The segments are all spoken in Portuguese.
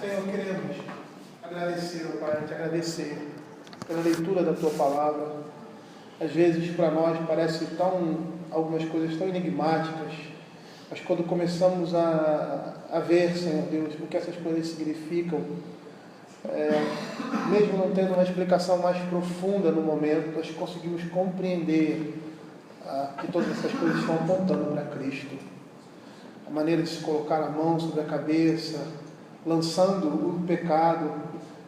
Senhor, queremos agradecer, Pai, te agradecer pela leitura da Tua Palavra. Às vezes, para nós, parece algumas coisas tão enigmáticas, mas quando começamos a ver, Senhor Deus, o que essas coisas significam, mesmo não tendo uma explicação mais profunda no momento, nós conseguimos compreender que todas essas coisas estão apontando para Cristo. A maneira de se colocar a mão sobre a cabeça, lançando o pecado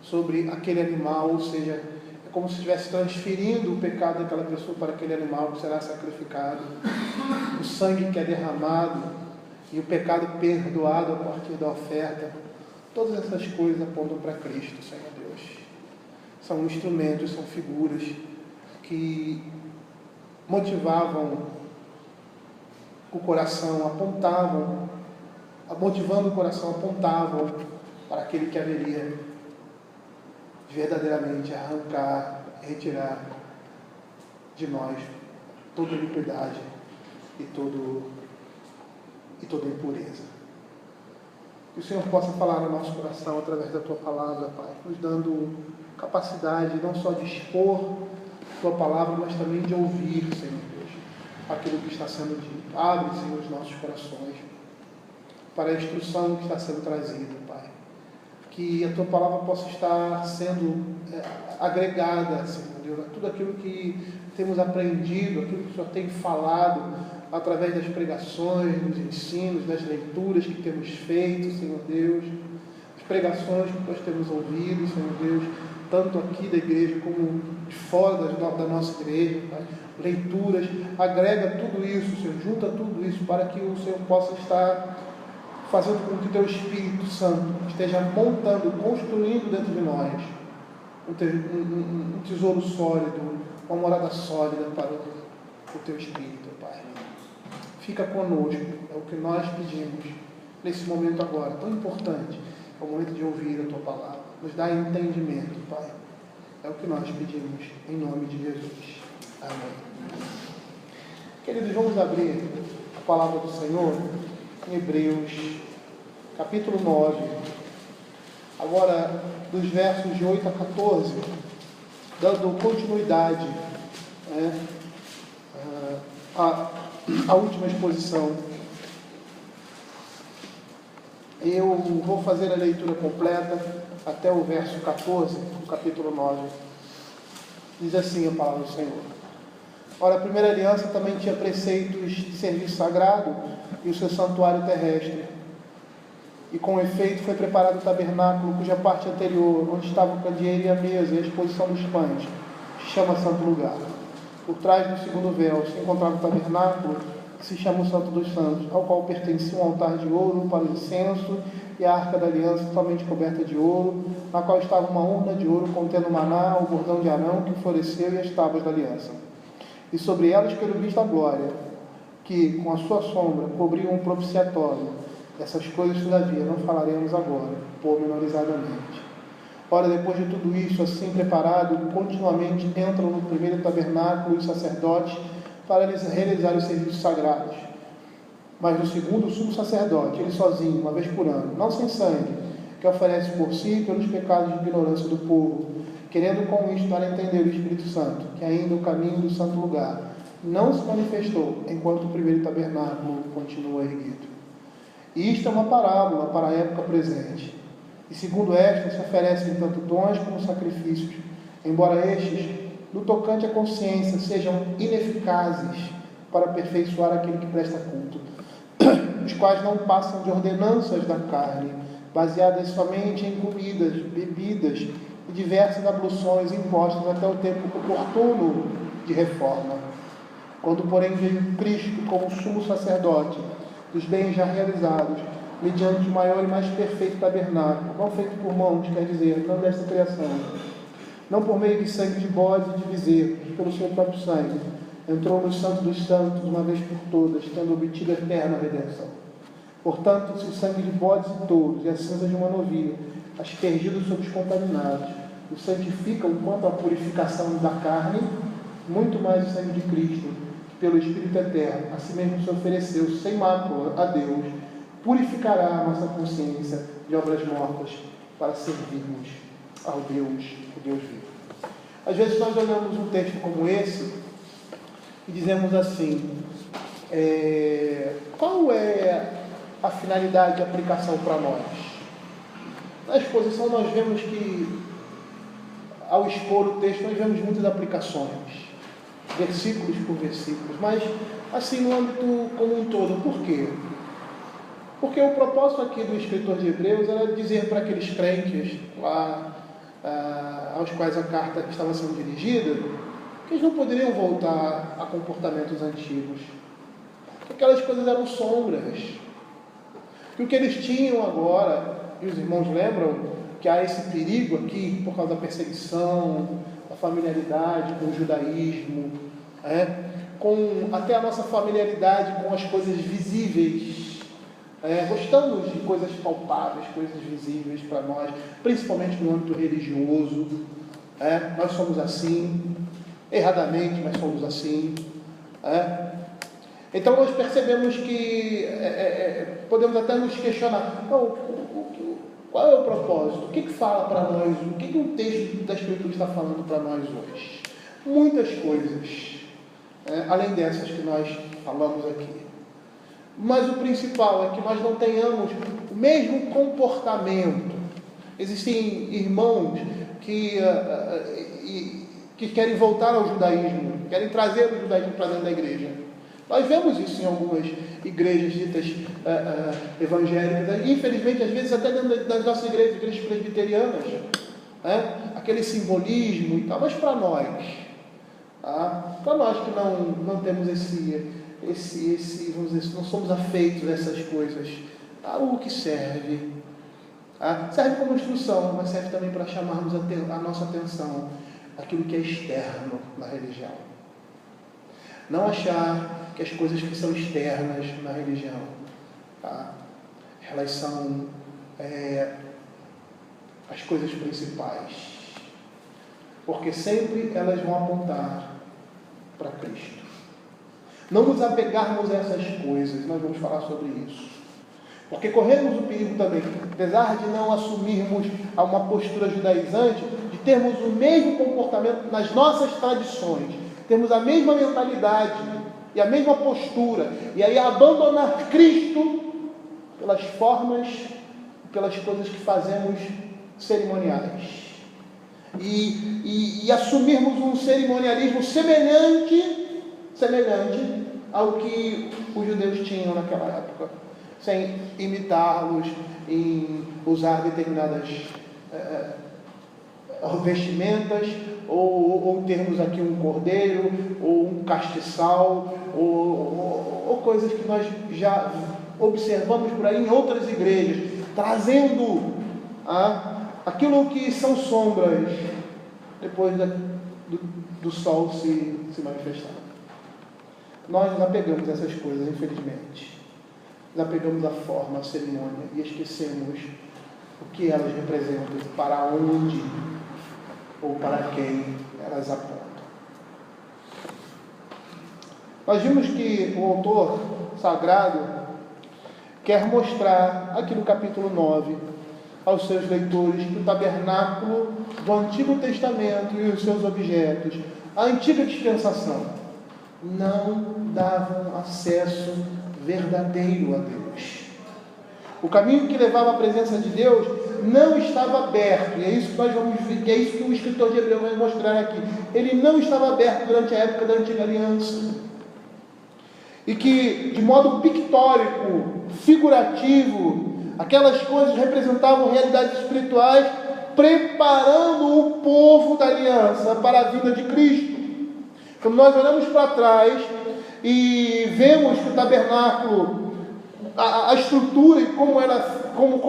sobre aquele animal, ou seja, é como se estivesse transferindo o pecado daquela pessoa para aquele animal que será sacrificado, o sangue que é derramado e o pecado perdoado a partir da oferta. Todas essas coisas apontam para Cristo, Senhor Deus. São instrumentos, são figuras que motivavam o coração, motivando o coração, apontavam para aquele que haveria verdadeiramente arrancar, retirar de nós toda iniquidade e toda impureza. Que o Senhor possa falar no nosso coração através da Tua Palavra, Pai, nos dando capacidade não só de expor a Tua Palavra, mas também de ouvir, Senhor Deus, aquilo que está sendo dito. Abre, Senhor, os nossos corações para a instrução que está sendo trazida, Pai. Que a Tua Palavra possa estar sendo agregada, Senhor Deus, a tudo aquilo que temos aprendido, aquilo que o Senhor tem falado, através das pregações, dos ensinos, das leituras que temos feito, Senhor Deus, as pregações que nós temos ouvido, Senhor Deus, tanto aqui da igreja como de fora da nossa igreja, Pai. Leituras, agrega tudo isso, Senhor, junta tudo isso para que o Senhor possa estar fazendo com que o Teu Espírito Santo esteja montando, construindo dentro de nós um tesouro sólido, uma morada sólida para o Teu Espírito, Pai. Fica conosco, é o que nós pedimos nesse momento agora, tão importante, é o momento de ouvir a Tua Palavra. Nos dá entendimento, Pai. É o que nós pedimos, em nome de Jesus. Amém. Queridos, vamos abrir a Palavra do Senhor em Hebreus, capítulo 9. Agora, dos versos de 8 a 14, dando continuidade à última exposição. Eu vou fazer a leitura completa até o verso 14 do capítulo 9. Diz assim a palavra do Senhor: Ora, a primeira aliança também tinha preceitos de serviço sagrado e o seu santuário terrestre. E com efeito foi preparado o tabernáculo, cuja parte anterior, onde estava o candeeiro e a mesa e a exposição dos pães, se chama Santo Lugar. Por trás do segundo véu se encontrava o tabernáculo, que se chama o Santo dos Santos, ao qual pertencia um altar de ouro para o incenso e a arca da aliança totalmente coberta de ouro, na qual estava uma urna de ouro contendo o maná, o bordão de Arão que floresceu e as tábuas da aliança. E sobre ela os querubins da glória, que com a sua sombra cobriam um propiciatório. Essas coisas, todavia, não falaremos agora, pormenorizadamente. Ora, depois de tudo isso, assim preparado, continuamente entram no primeiro tabernáculo os sacerdotes para realizar os serviços sagrados. Mas no segundo, o sumo sacerdote, ele sozinho, uma vez por ano, não sem sangue, que oferece por si pelos pecados de ignorância do povo, querendo com isto dar a entender o Espírito Santo, que ainda o caminho do santo lugar não se manifestou, enquanto o primeiro tabernáculo continua erguido. E isto é uma parábola para a época presente. E segundo esta, se oferecem tanto dons como sacrifícios, embora estes, no tocante à consciência, sejam ineficazes para aperfeiçoar aquele que presta culto, os quais não passam de ordenanças da carne, baseadas somente em comidas, bebidas e diversas abluções impostas até o tempo oportuno de reforma. Quando, porém, veio Cristo como sumo sacerdote dos bens já realizados, mediante o maior e mais perfeito tabernáculo, não feito por mãos, quer dizer, não desta criação, não por meio de sangue de bodes e de bezerros, mas pelo seu próprio sangue, entrou no Santo dos Santos uma vez por todas, tendo obtido a eterna redenção. Portanto, se o sangue de bodes e touros e a cinza de uma novilha, aspergidos sobre os contaminados, o santificam quanto à purificação da carne, muito mais o sangue de Cristo, que pelo Espírito Eterno, a si mesmo se ofereceu sem mácula a Deus, purificará a nossa consciência de obras mortas para servirmos ao Deus, o Deus vivo. Às vezes nós olhamos um texto como esse e dizemos assim, qual é a finalidade de aplicação para nós? Na exposição nós vemos que, ao expor o texto, nós vemos muitas aplicações, versículos por versículos, mas assim no âmbito como um todo. Por quê? Porque o propósito aqui do escritor de Hebreus era dizer para aqueles crentes lá, aos quais a carta estava sendo dirigida, que eles não poderiam voltar a comportamentos antigos, que aquelas coisas eram sombras, que o que eles tinham agora, e os irmãos lembram que há esse perigo aqui por causa da perseguição, da familiaridade com o judaísmo, com até a nossa familiaridade com as coisas visíveis. Gostamos de coisas palpáveis, coisas visíveis para nós, principalmente no âmbito religioso. Nós somos assim, erradamente, mas somos assim. Então nós percebemos que podemos até nos questionar, qual é o propósito? O que fala para nós? O que o texto da Escritura está falando para nós hoje? Muitas coisas, além dessas que nós falamos aqui. Mas o principal é que nós não tenhamos o mesmo comportamento. Existem irmãos que querem voltar ao judaísmo, querem trazer o judaísmo para dentro da igreja. Nós vemos isso em algumas igrejas ditas evangélicas, infelizmente, às vezes até dentro das nossas igrejas presbiterianas, aquele simbolismo e tal, mas para nós que não temos vamos dizer, não somos afeitos a essas coisas, algo que serve, serve como instrução, mas serve também para chamarmos a nossa atenção aquilo que é externo na religião. Não achar que as coisas que são externas na religião, elas são as coisas principais, porque sempre elas vão apontar para Cristo. Não nos apegarmos a essas coisas, nós vamos falar sobre isso. Porque corremos o perigo também, apesar de não assumirmos uma postura judaizante, de termos o mesmo comportamento nas nossas tradições, termos a mesma mentalidade e a mesma postura, e aí abandonar Cristo pelas formas, pelas coisas que fazemos cerimoniais. E assumirmos um cerimonialismo semelhante ao que os judeus tinham naquela época, sem imitá-los em usar determinadas vestimentas, ou termos aqui um cordeiro, ou um castiçal, ou coisas que nós já observamos por aí em outras igrejas, trazendo aquilo que são sombras depois do sol se manifestar. Nós nos apegamos a essas coisas, infelizmente. Nos apegamos à forma, à cerimônia, e esquecemos o que elas representam, para onde ou para quem elas apontam. Nós vimos que o autor sagrado quer mostrar, aqui no capítulo 9, aos seus leitores, que o tabernáculo do Antigo Testamento e os seus objetos, a antiga dispensação, não davam acesso verdadeiro a Deus. O caminho que levava à presença de Deus não estava aberto, e é isso que nós vamos ver, que é isso que o escritor de Hebreus vai mostrar aqui. Ele não estava aberto durante a época da Antiga Aliança. E que, de modo pictórico, figurativo, aquelas coisas representavam realidades espirituais, preparando o povo da aliança para a vinda de Cristo. Quando nós olhamos para trás e vemos que o tabernáculo, a estrutura e como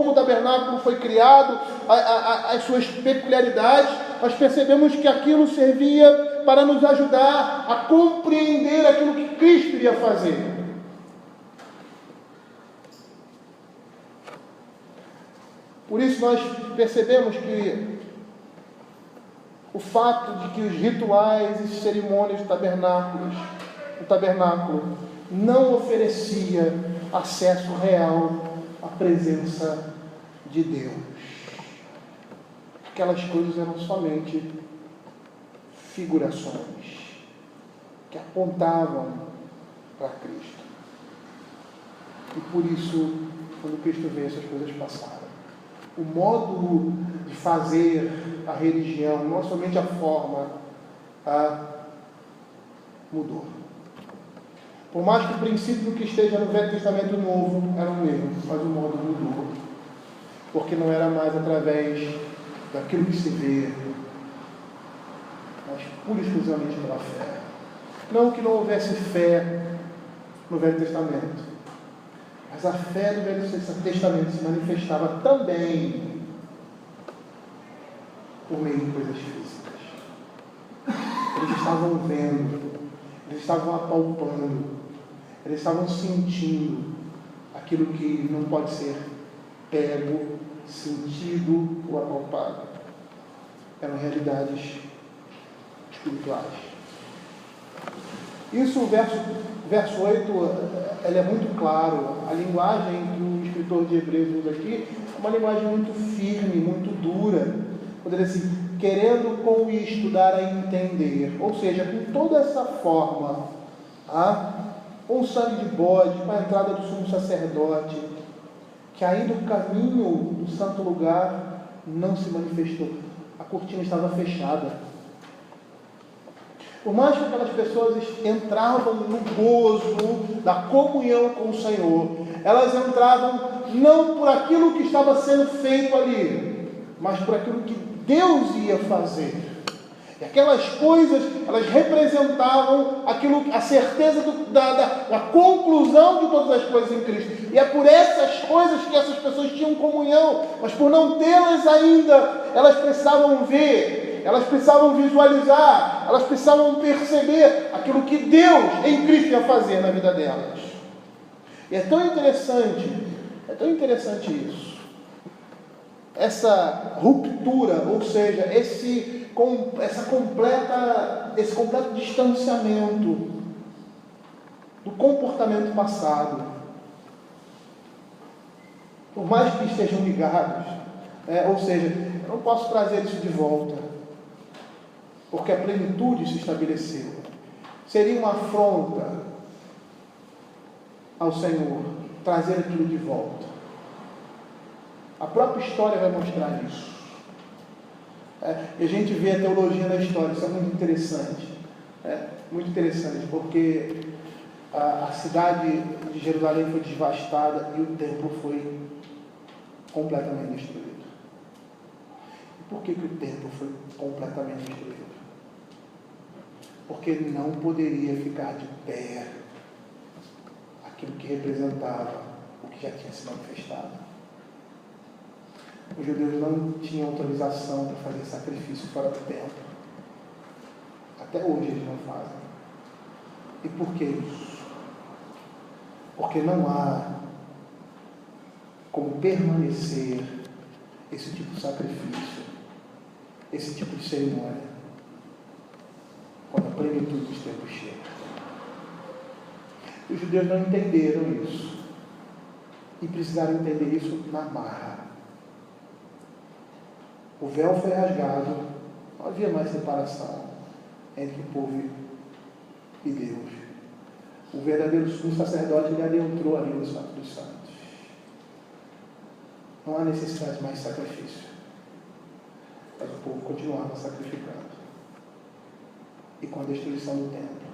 o tabernáculo foi criado, as suas peculiaridades, nós percebemos que aquilo servia para nos ajudar a compreender aquilo que Cristo iria fazer. Por isso nós percebemos que o fato de que os rituais e cerimônias do tabernáculo não oferecia acesso real à presença de Deus. aquelas coisas eram somente figurações que apontavam para Cristo. E por isso, quando Cristo veio, essas coisas passaram. O modo de fazer a religião, não somente a forma, mudou. Por mais que o princípio que esteja no Velho Testamento Novo era o mesmo, mas o modo mudou. Porque não era mais através daquilo que se vê, mas pura e exclusivamente pela fé. Não que não houvesse fé no Velho Testamento, mas a fé do Velho Testamento se manifestava também por meio de coisas físicas. Eles estavam vendo, eles estavam apalpando, eles estavam sentindo aquilo que não pode ser pego, sentido ou apalpado. Eram realidades espirituais. Isso, o verso 8, ele é muito claro. A linguagem que o escritor de Hebreus usa aqui é uma linguagem muito firme, muito dura. Poderia assim, querendo com isto dar a entender, ou seja, com toda essa forma, com o sangue de bode, com a entrada do sumo sacerdote, que ainda o caminho do santo lugar não se manifestou. A cortina estava fechada. Por mais que aquelas pessoas entravam no gozo da comunhão com o Senhor, elas entravam não por aquilo que estava sendo feito ali, mas por aquilo que Deus ia fazer. E aquelas coisas, elas representavam a certeza da conclusão de todas as coisas em Cristo. E é por essas coisas que essas pessoas tinham comunhão, mas por não tê-las ainda, elas precisavam ver, elas precisavam visualizar, elas precisavam perceber aquilo que Deus em Cristo ia fazer na vida delas. E é tão interessante isso. Essa ruptura, ou seja, esse completo distanciamento do comportamento passado. Por mais que estejam ligados, ou seja, eu não posso trazer isso de volta, porque a plenitude se estabeleceu. Seria uma afronta ao Senhor trazer aquilo de volta. A própria história vai mostrar isso. E a gente vê a teologia da história, isso é muito interessante. Muito interessante, porque a cidade de Jerusalém foi devastada e o templo foi completamente destruído. E por que o templo foi completamente destruído? Porque não poderia ficar de pé aquilo que representava o que já tinha se manifestado. Os judeus não tinham autorização para fazer sacrifício fora do templo. Até hoje eles não fazem. E por que isso? Porque não há como permanecer esse tipo de sacrifício, esse tipo de cerimônia, quando a plenitude dos tempos chega. Os judeus não entenderam isso. E precisaram entender isso na marra. O véu foi rasgado, não havia mais separação entre o povo e Deus. O verdadeiro sumo sacerdote ele adentrou ali no Santo dos Santos. Não há necessidade mais de sacrifício. Mas o povo continuava sacrificando. E com a destruição do templo,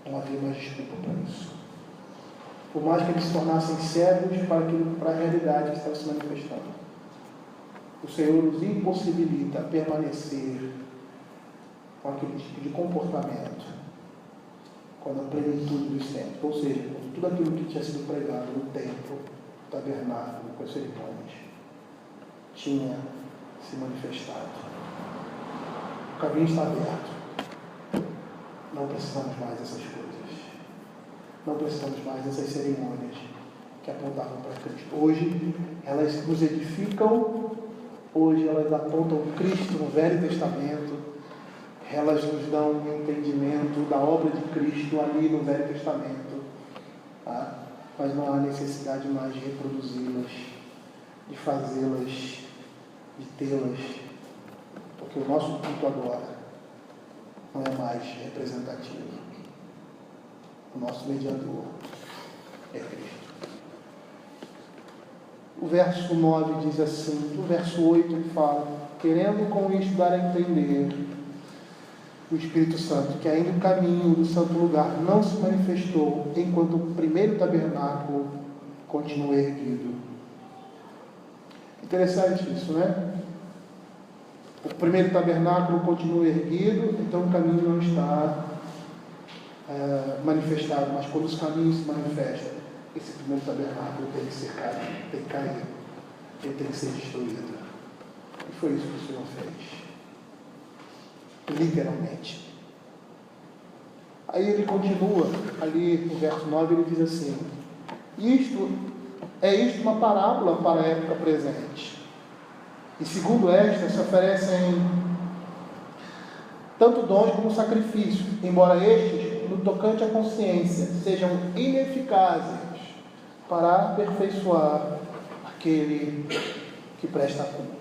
não havia mais desculpa para isso. Por mais que eles se tornassem cegos para a realidade que estava se manifestando, o Senhor nos impossibilita permanecer com aquele tipo de comportamento quando a plenitude dos tempos, ou seja, quando tudo aquilo que tinha sido pregado no templo, no tabernáculo, com as cerimônias, tinha se manifestado. O caminho está aberto. Não precisamos mais dessas coisas. Não precisamos mais dessas cerimônias que apontavam para Cristo. Hoje, elas nos edificam. Hoje elas apontam Cristo no Velho Testamento, elas nos dão um entendimento da obra de Cristo ali no Velho Testamento, mas não há necessidade mais de reproduzi-las, de fazê-las de tê-las, porque o nosso culto agora não é mais representativo. O nosso mediador é Cristo. O verso 9 diz assim, no verso 8 ele fala, querendo com isto dar a entender o Espírito Santo, que ainda o caminho do santo lugar não se manifestou, enquanto o primeiro tabernáculo continua erguido. Interessante isso, né? O primeiro tabernáculo continua erguido, então o caminho não está manifestado, mas quando os caminhos se manifestam, esse primeiro tabernáculo tem que ser caído, tem que cair, ele tem que ser destruído. E foi isso que o Senhor fez. Literalmente. Aí ele continua, ali no verso 9, ele diz assim, isto uma parábola para a época presente. E segundo esta, se oferecem tanto dons como sacrifícios, embora estes, no tocante à consciência, sejam ineficazes para aperfeiçoar aquele que presta culto.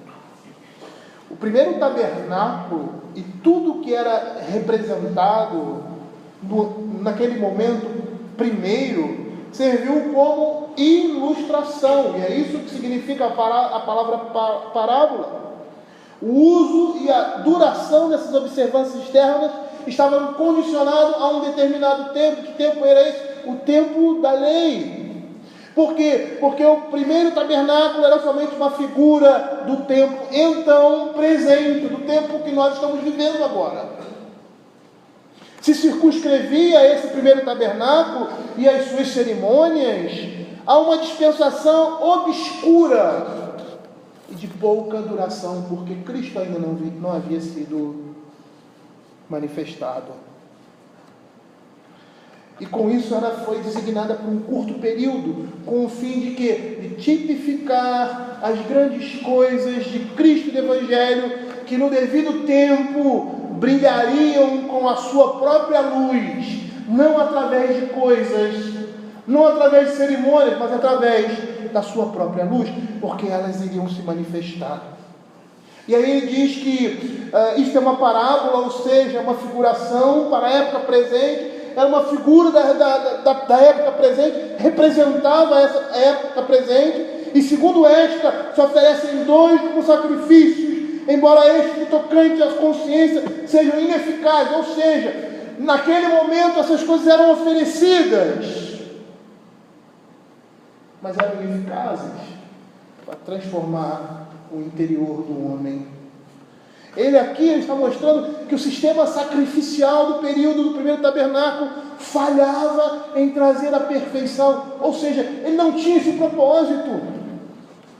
O primeiro tabernáculo e tudo que era representado naquele momento primeiro serviu como ilustração, e é isso que significa a palavra parábola. O uso e a duração dessas observâncias externas estavam condicionados a um determinado tempo. Que tempo era esse? O tempo da lei. Por quê? Porque o primeiro tabernáculo era somente uma figura do tempo então presente, do tempo que nós estamos vivendo agora. Se circunscrevia esse primeiro tabernáculo e as suas cerimônias a uma dispensação obscura e de pouca duração, porque Cristo ainda não havia sido manifestado. E com isso ela foi designada por um curto período, com o fim de quê? De tipificar as grandes coisas de Cristo e do Evangelho, que no devido tempo brilhariam com a sua própria luz, não através de coisas, não através de cerimônias, mas através da sua própria luz, porque elas iriam se manifestar. E aí ele diz que isso é uma parábola, ou seja, uma figuração para a época presente. Era uma figura da época presente, representava essa época presente, e segundo esta, se oferecem dons como sacrifícios, embora estes, tocante à consciência, sejam ineficazes, ou seja, naquele momento essas coisas eram oferecidas, mas eram ineficazes para transformar o interior do homem. Ele aqui está mostrando que o sistema sacrificial do período do primeiro tabernáculo falhava em trazer a perfeição. Ou seja, ele não tinha esse propósito.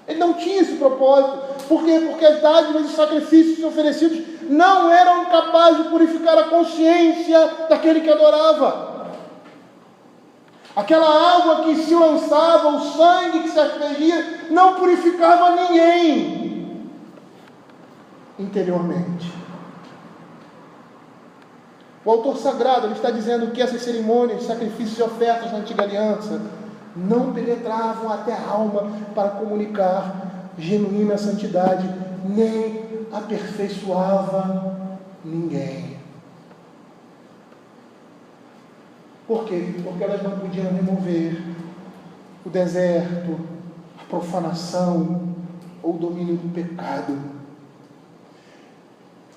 Ele não tinha esse propósito. Por quê? Porque as dádivas e sacrifícios oferecidos não eram capazes de purificar a consciência daquele que adorava. Aquela água que se lançava, o sangue que se aspergia, não purificava ninguém interiormente. O autor sagrado ele está dizendo que essas cerimônias, sacrifícios e ofertas na antiga aliança não penetravam até a alma para comunicar genuína santidade, nem aperfeiçoava ninguém. Por quê? Porque elas não podiam remover o deserto, a profanação ou o domínio do pecado.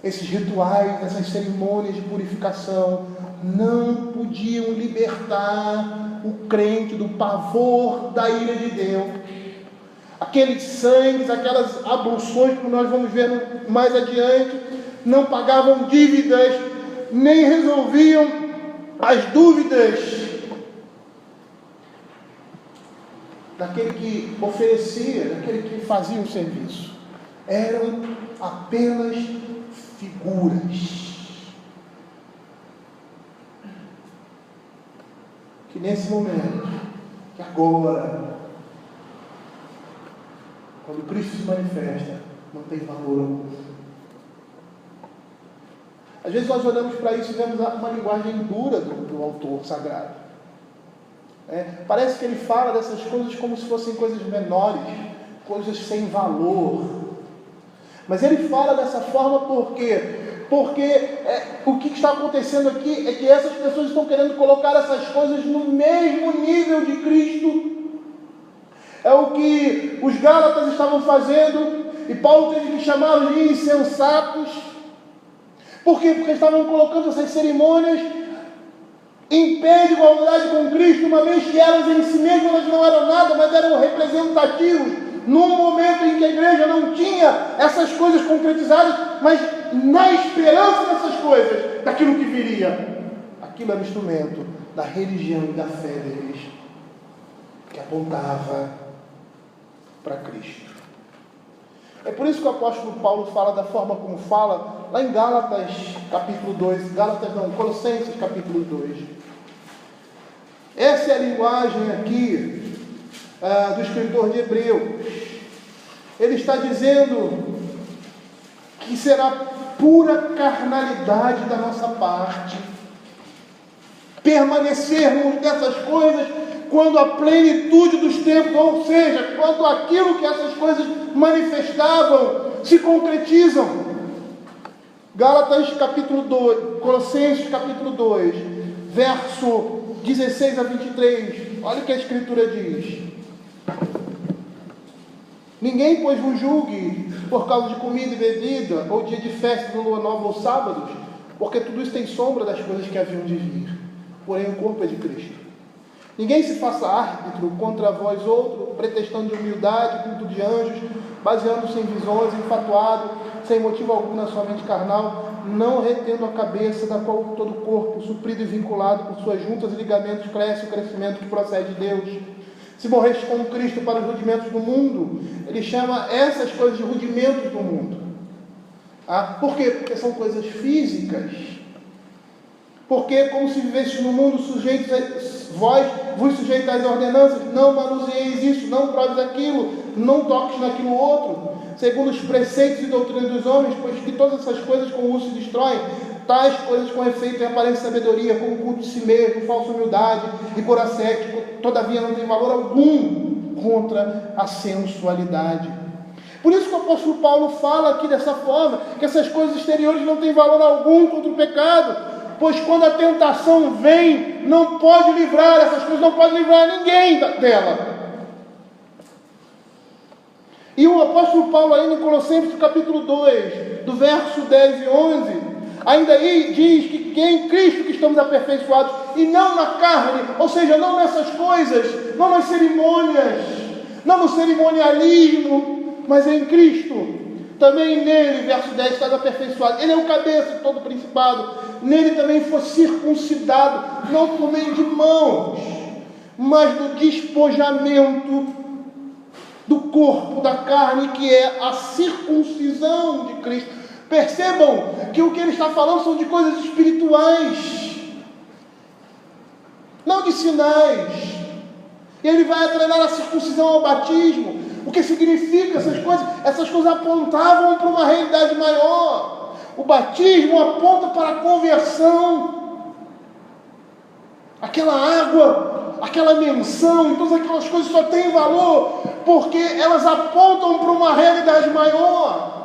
Esses rituais, essas cerimônias de purificação não podiam libertar o crente do pavor da ira de Deus. Aqueles sangues, aquelas abluções, como nós vamos ver mais adiante, não pagavam dívidas, nem resolviam as dúvidas daquele que oferecia, daquele que fazia o serviço. Eram apenas figuras. Que nesse momento, que agora, quando Cristo se manifesta, não tem valor algum. Às vezes nós olhamos para isso e vemos uma linguagem dura do autor sagrado. Parece que ele fala dessas coisas como se fossem coisas menores, coisas sem valor. Mas ele fala dessa forma por quê? Porque o que está acontecendo aqui é que essas pessoas estão querendo colocar essas coisas no mesmo nível de Cristo. É o que os Gálatas estavam fazendo, e Paulo teve que chamá-los de insensatos. Por quê? Porque estavam colocando essas cerimônias em pé de igualdade com Cristo, uma vez que elas em si mesmas elas não eram nada, mas eram representativos, num momento em que a igreja não tinha essas coisas concretizadas, mas na esperança dessas coisas, daquilo que viria. Aquilo era instrumento da religião e da fé deles, que apontava para Cristo. É por isso que o apóstolo Paulo fala da forma como fala, lá em Gálatas capítulo 2, Colossenses capítulo 2. Essa é a linguagem aqui do escritor de Hebreus. Ele está dizendo que será pura carnalidade da nossa parte permanecermos nessas coisas quando a plenitude dos tempos, ou seja, quando aquilo que essas coisas manifestavam se concretizam. Gálatas capítulo 2, Colossenses capítulo 2, verso 16 a 23, olha o que a Escritura diz. Ninguém, pois, vos julgue por causa de comida e bebida, ou dia de festa, de lua nova ou sábados, porque tudo isso tem sombra das coisas que haviam de vir. Porém, o corpo é de Cristo. Ninguém se faça árbitro contra vós outro, pretextando de humildade, culto de anjos, baseando-se em visões, enfatuado, sem motivo algum na sua mente carnal, não retendo a cabeça, da qual todo o corpo, suprido e vinculado por suas juntas e ligamentos, cresce o crescimento que procede de Deus. Se morreste com Cristo para os rudimentos do mundo, ele chama essas coisas de rudimentos do mundo. Por quê? Porque são coisas físicas. Porque como se vivesse no mundo sujeitos, vós vos sujeitais a ordenanças, não manuseieis isso, não proves aquilo, não toques naquilo outro, segundo os preceitos e doutrinas dos homens, pois que todas essas coisas com o uso se destroem, tais coisas com efeito e aparência de sabedoria, como culto de si mesmo, falsa humildade e cor ascético, todavia não tem valor algum contra a sensualidade. Por isso que o apóstolo Paulo fala aqui dessa forma, que essas coisas exteriores não têm valor algum contra o pecado, pois quando a tentação vem, não pode livrar essas coisas, não pode livrar ninguém dela. E o apóstolo Paulo ainda em Colossenses capítulo 2, do verso 10 e 11, ainda aí diz que é em Cristo que estamos aperfeiçoados, e não na carne, ou seja, não nessas coisas, não nas cerimônias, não no cerimonialismo, mas é em Cristo. Também nele, verso 10, estás aperfeiçoado. Ele é o cabeça de todo o principado. Nele também foi circuncidado, não por meio de mãos, mas do despojamento do corpo, da carne, que é a circuncisão de Cristo. Percebam que o que ele está falando são de coisas espirituais, não de sinais. E ele vai atrelar a circuncisão ao batismo. O que significa essas coisas? Essas coisas apontavam para uma realidade maior. O batismo aponta para a conversão. Aquela água, aquela menção, todas aquelas coisas só têm valor porque elas apontam para uma realidade maior.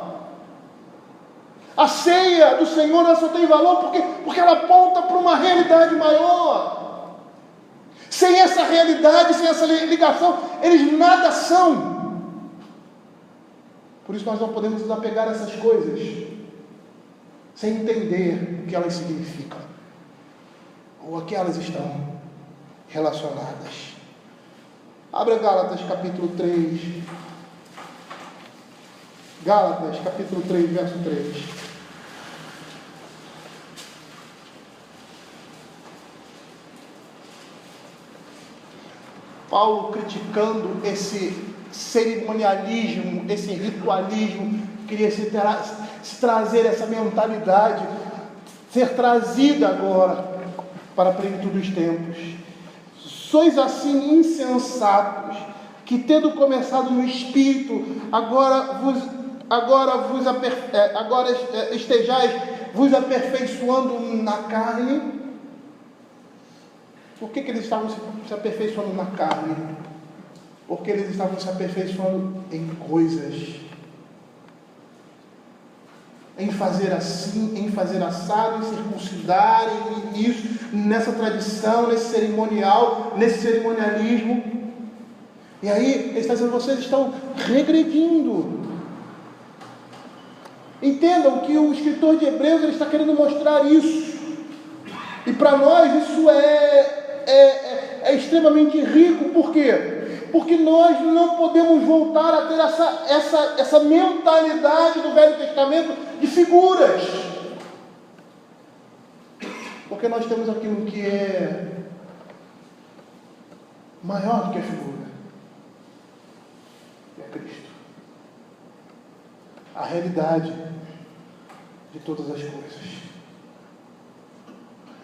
A ceia do Senhor ela só tem valor porque ela aponta para uma realidade maior. Sem essa realidade, sem essa ligação, eles nada são. Por isso nós não podemos nos apegar a essas coisas sem entender o que elas significam ou a que elas estão relacionadas. Abra Gálatas capítulo 3. Gálatas capítulo 3, verso 3. Paulo criticando esse cerimonialismo, esse ritualismo, queria se trazer essa mentalidade, ser trazida agora para a plenitude dos tempos. Sois assim insensatos, que tendo começado no Espírito, agora estejais vos aperfeiçoando na carne. Por que eles estavam se aperfeiçoando na carne? Porque eles estavam se aperfeiçoando em coisas. em fazer assim, em fazer assado, em circuncidar, em isso, nessa tradição, nesse cerimonial, nesse cerimonialismo. E aí, ele está dizendo, vocês estão regredindo. Entendam que o escritor de Hebreus ele está querendo mostrar isso. E para nós isso é extremamente rico. Por quê? Porque nós não podemos voltar a ter essa mentalidade do Velho Testamento de figuras. Porque nós temos aquilo que é maior do que a figura. É Cristo. A realidade de todas as coisas.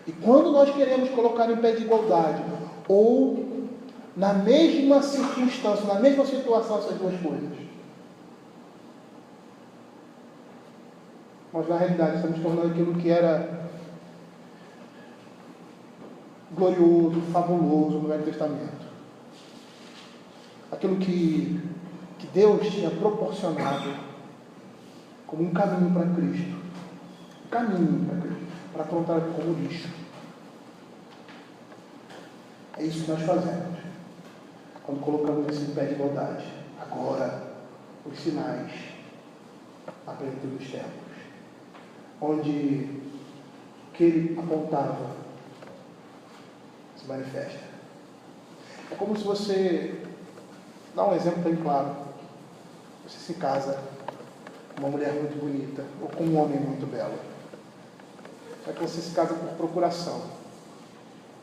E quando nós queremos colocar em pé de igualdade, ou na mesma circunstância, na mesma situação, essas duas coisas, nós na realidade estamos tornando aquilo que era glorioso, fabuloso no Velho Testamento. Aquilo que Deus tinha proporcionado como um caminho para Cristo. Um caminho para Cristo. Para afrontar como lixo. É isso que nós fazemos. Quando colocamos esse pé de igualdade. Agora, os sinais à plenitude dos tempos. Onde o que ele apontava se manifesta. É como se você, dá um exemplo bem claro, você se casa com uma mulher muito bonita, ou com um homem muito belo. Só que você se casa por procuração.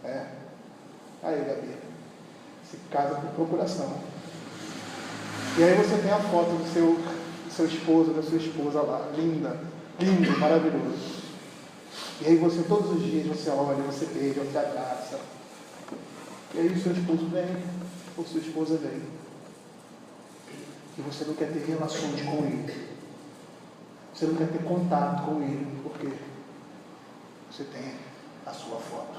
Aí, Gabi, se casa por procuração. E aí você tem a foto do seu esposo, da sua esposa lá, linda, lindo, maravilhoso. E aí você, todos os dias, você olha, você beija, você abraça. E aí o seu esposo vem, ou sua esposa vem. E você não quer ter relações com ele. Você não quer ter contato com ele. Por quê? Você tem a sua foto.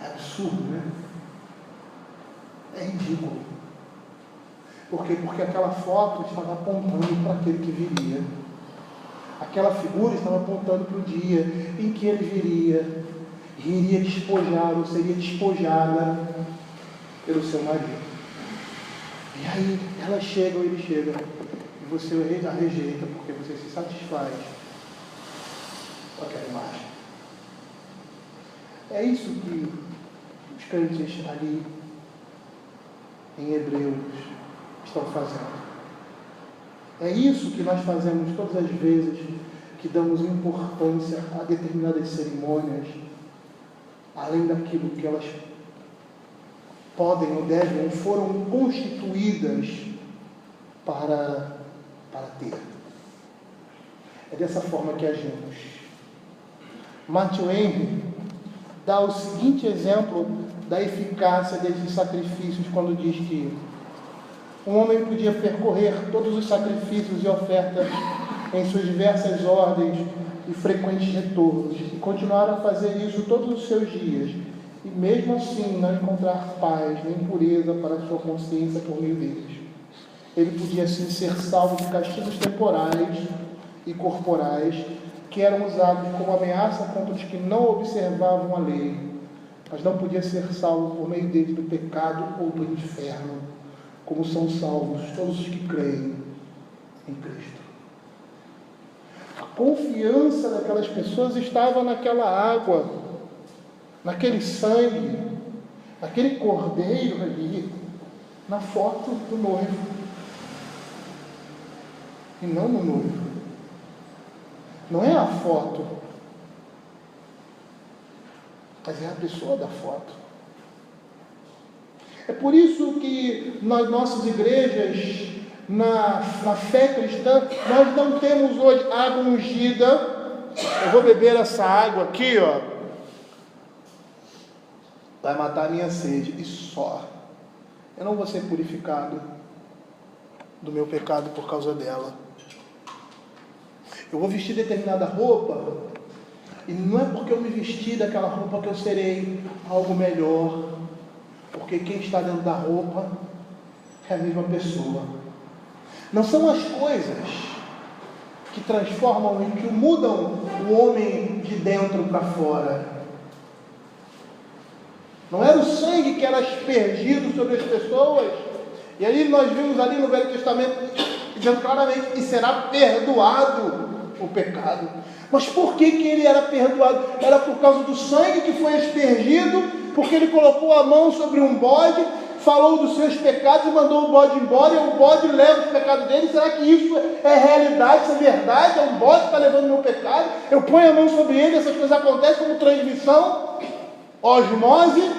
É absurdo, né? É ridículo. Por quê? Porque aquela foto estava apontando para aquele que viria. Aquela figura estava apontando para o dia em que ele iria despojar, ou seria despojada pelo seu marido. E aí ela chega ou ele chega, e você a rejeita porque você se satisfaz com aquela imagem. É isso que os crentes ali em Hebreus estão fazendo. É isso que nós fazemos todas as vezes que damos importância a determinadas cerimônias, além daquilo que elas podem ou devem ou foram constituídas para ter. É dessa forma que agimos. Matthew Henry dá o seguinte exemplo da eficácia desses sacrifícios quando diz que um homem podia percorrer todos os sacrifícios e ofertas em suas diversas ordens e frequentes retornos e continuar a fazer isso todos os seus dias e mesmo assim não encontrar paz nem pureza para a sua consciência por meio deles. Ele podia assim ser salvo de castigos temporais e corporais que eram usados como ameaça contra os que não observavam a lei, mas não podia ser salvo por meio deles do pecado ou do inferno, como são salvos todos os que creem em Cristo. A confiança daquelas pessoas estava naquela água, naquele sangue, naquele cordeiro ali, na foto do noivo, e não no noivo. Não é a foto, mas é a pessoa da foto. É por isso que nas nossas igrejas, na fé cristã, nós não temos hoje água ungida. Eu vou beber essa água aqui, ó, vai matar a minha sede, e só. Eu não vou ser purificado do meu pecado por causa dela. Eu vou vestir determinada roupa, e não é porque eu me vestir daquela roupa que eu serei algo melhor, porque quem está dentro da roupa é a mesma pessoa. Não são as coisas que transformam e que mudam o homem de dentro para fora. Não era o sangue que era aspergido sobre as pessoas. E aí nós vimos ali no Velho Testamento dizendo claramente que será perdoado o pecado. Mas por que ele era perdoado? Era por causa do sangue que foi aspergido, porque ele colocou a mão sobre um bode, falou dos seus pecados e mandou o bode embora, e o bode leva os pecados dele. Será que isso é realidade, isso é verdade? É um bode que está levando o meu pecado? Eu ponho a mão sobre ele, essas coisas acontecem como transmissão, osmose?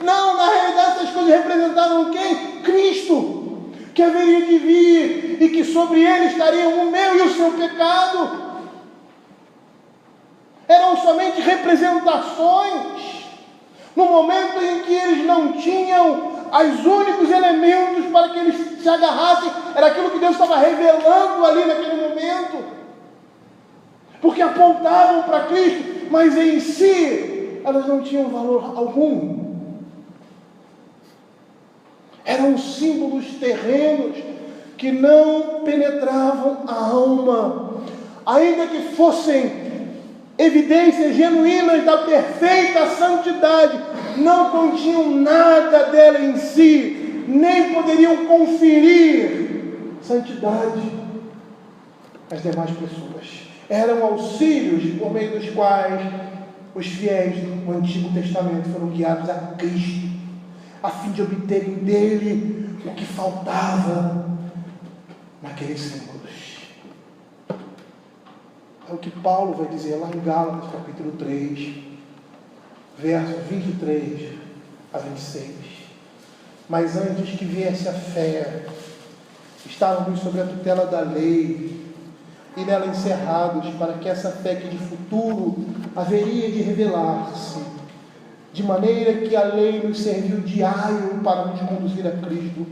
Não, na realidade essas coisas representavam quem? Cristo, que haveria de vir e que sobre ele estariam o meu e o seu pecado. Eram somente representações, no momento em que eles não tinham os únicos elementos para que eles se agarrassem, era aquilo que Deus estava revelando ali naquele momento, porque apontavam para Cristo, mas em si elas não tinham valor algum. Eram símbolos terrenos que não penetravam a alma, ainda que fossem evidências genuínas da perfeita santidade, não continham nada dela em si, nem poderiam conferir santidade às demais pessoas. Eram auxílios por meio dos quais os fiéis do Antigo Testamento foram guiados a Cristo, a fim de obterem dele o que faltava naqueles símbolos. É o que Paulo vai dizer lá em Gálatas, capítulo 3, versos 23 a 26. Mas antes que viesse a fé, estávamos sob a tutela da lei, e nela encerrados, para que essa fé que de futuro haveria de revelar-se, de maneira que a lei nos serviu de aio para nos conduzir a Cristo,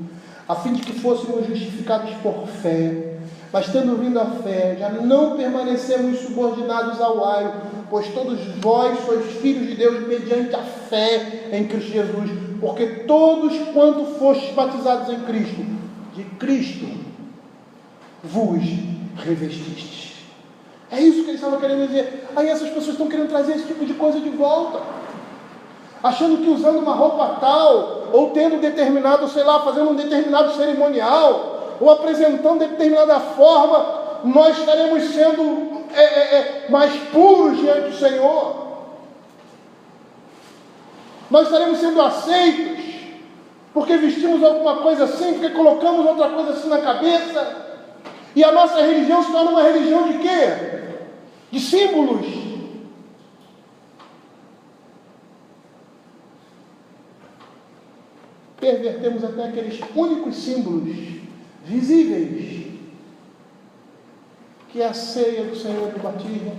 a fim de que fôssemos justificados por fé. Mas tendo vindo a fé, já não permanecemos subordinados ao aio, pois todos vós sois filhos de Deus mediante a fé em Cristo Jesus, porque todos quanto fostes batizados em Cristo, de Cristo vos revestistes. É isso que eles estavam querendo dizer. Aí essas pessoas estão querendo trazer esse tipo de coisa de volta, achando que usando uma roupa tal, ou tendo determinado, sei lá, fazendo um determinado cerimonial, ou apresentando determinada forma, nós estaremos sendo mais puros diante do Senhor. Nós estaremos sendo aceitos, porque vestimos alguma coisa assim, porque colocamos outra coisa assim na cabeça, e a nossa religião se torna uma religião de quê? De símbolos. Pervertemos até aqueles únicos símbolos visíveis, que é a ceia do Senhor do batismo,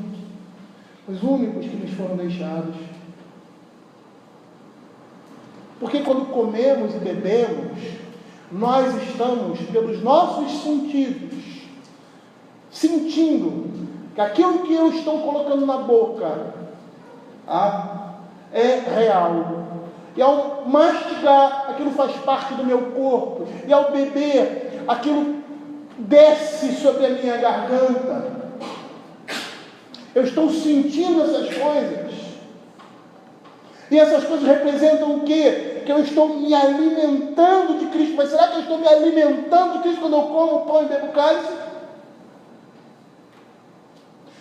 os únicos que nos foram deixados. Porque quando comemos e bebemos, nós estamos, pelos nossos sentidos, sentindo que aquilo que eu estou colocando na boca é real. E ao mastigar, aquilo faz parte do meu corpo. E ao beber, aquilo desce sobre a minha garganta. Eu estou sentindo essas coisas. E essas coisas representam o quê? Que eu estou me alimentando de Cristo. Mas será que eu estou me alimentando de Cristo quando eu como o pão e bebo o cálice?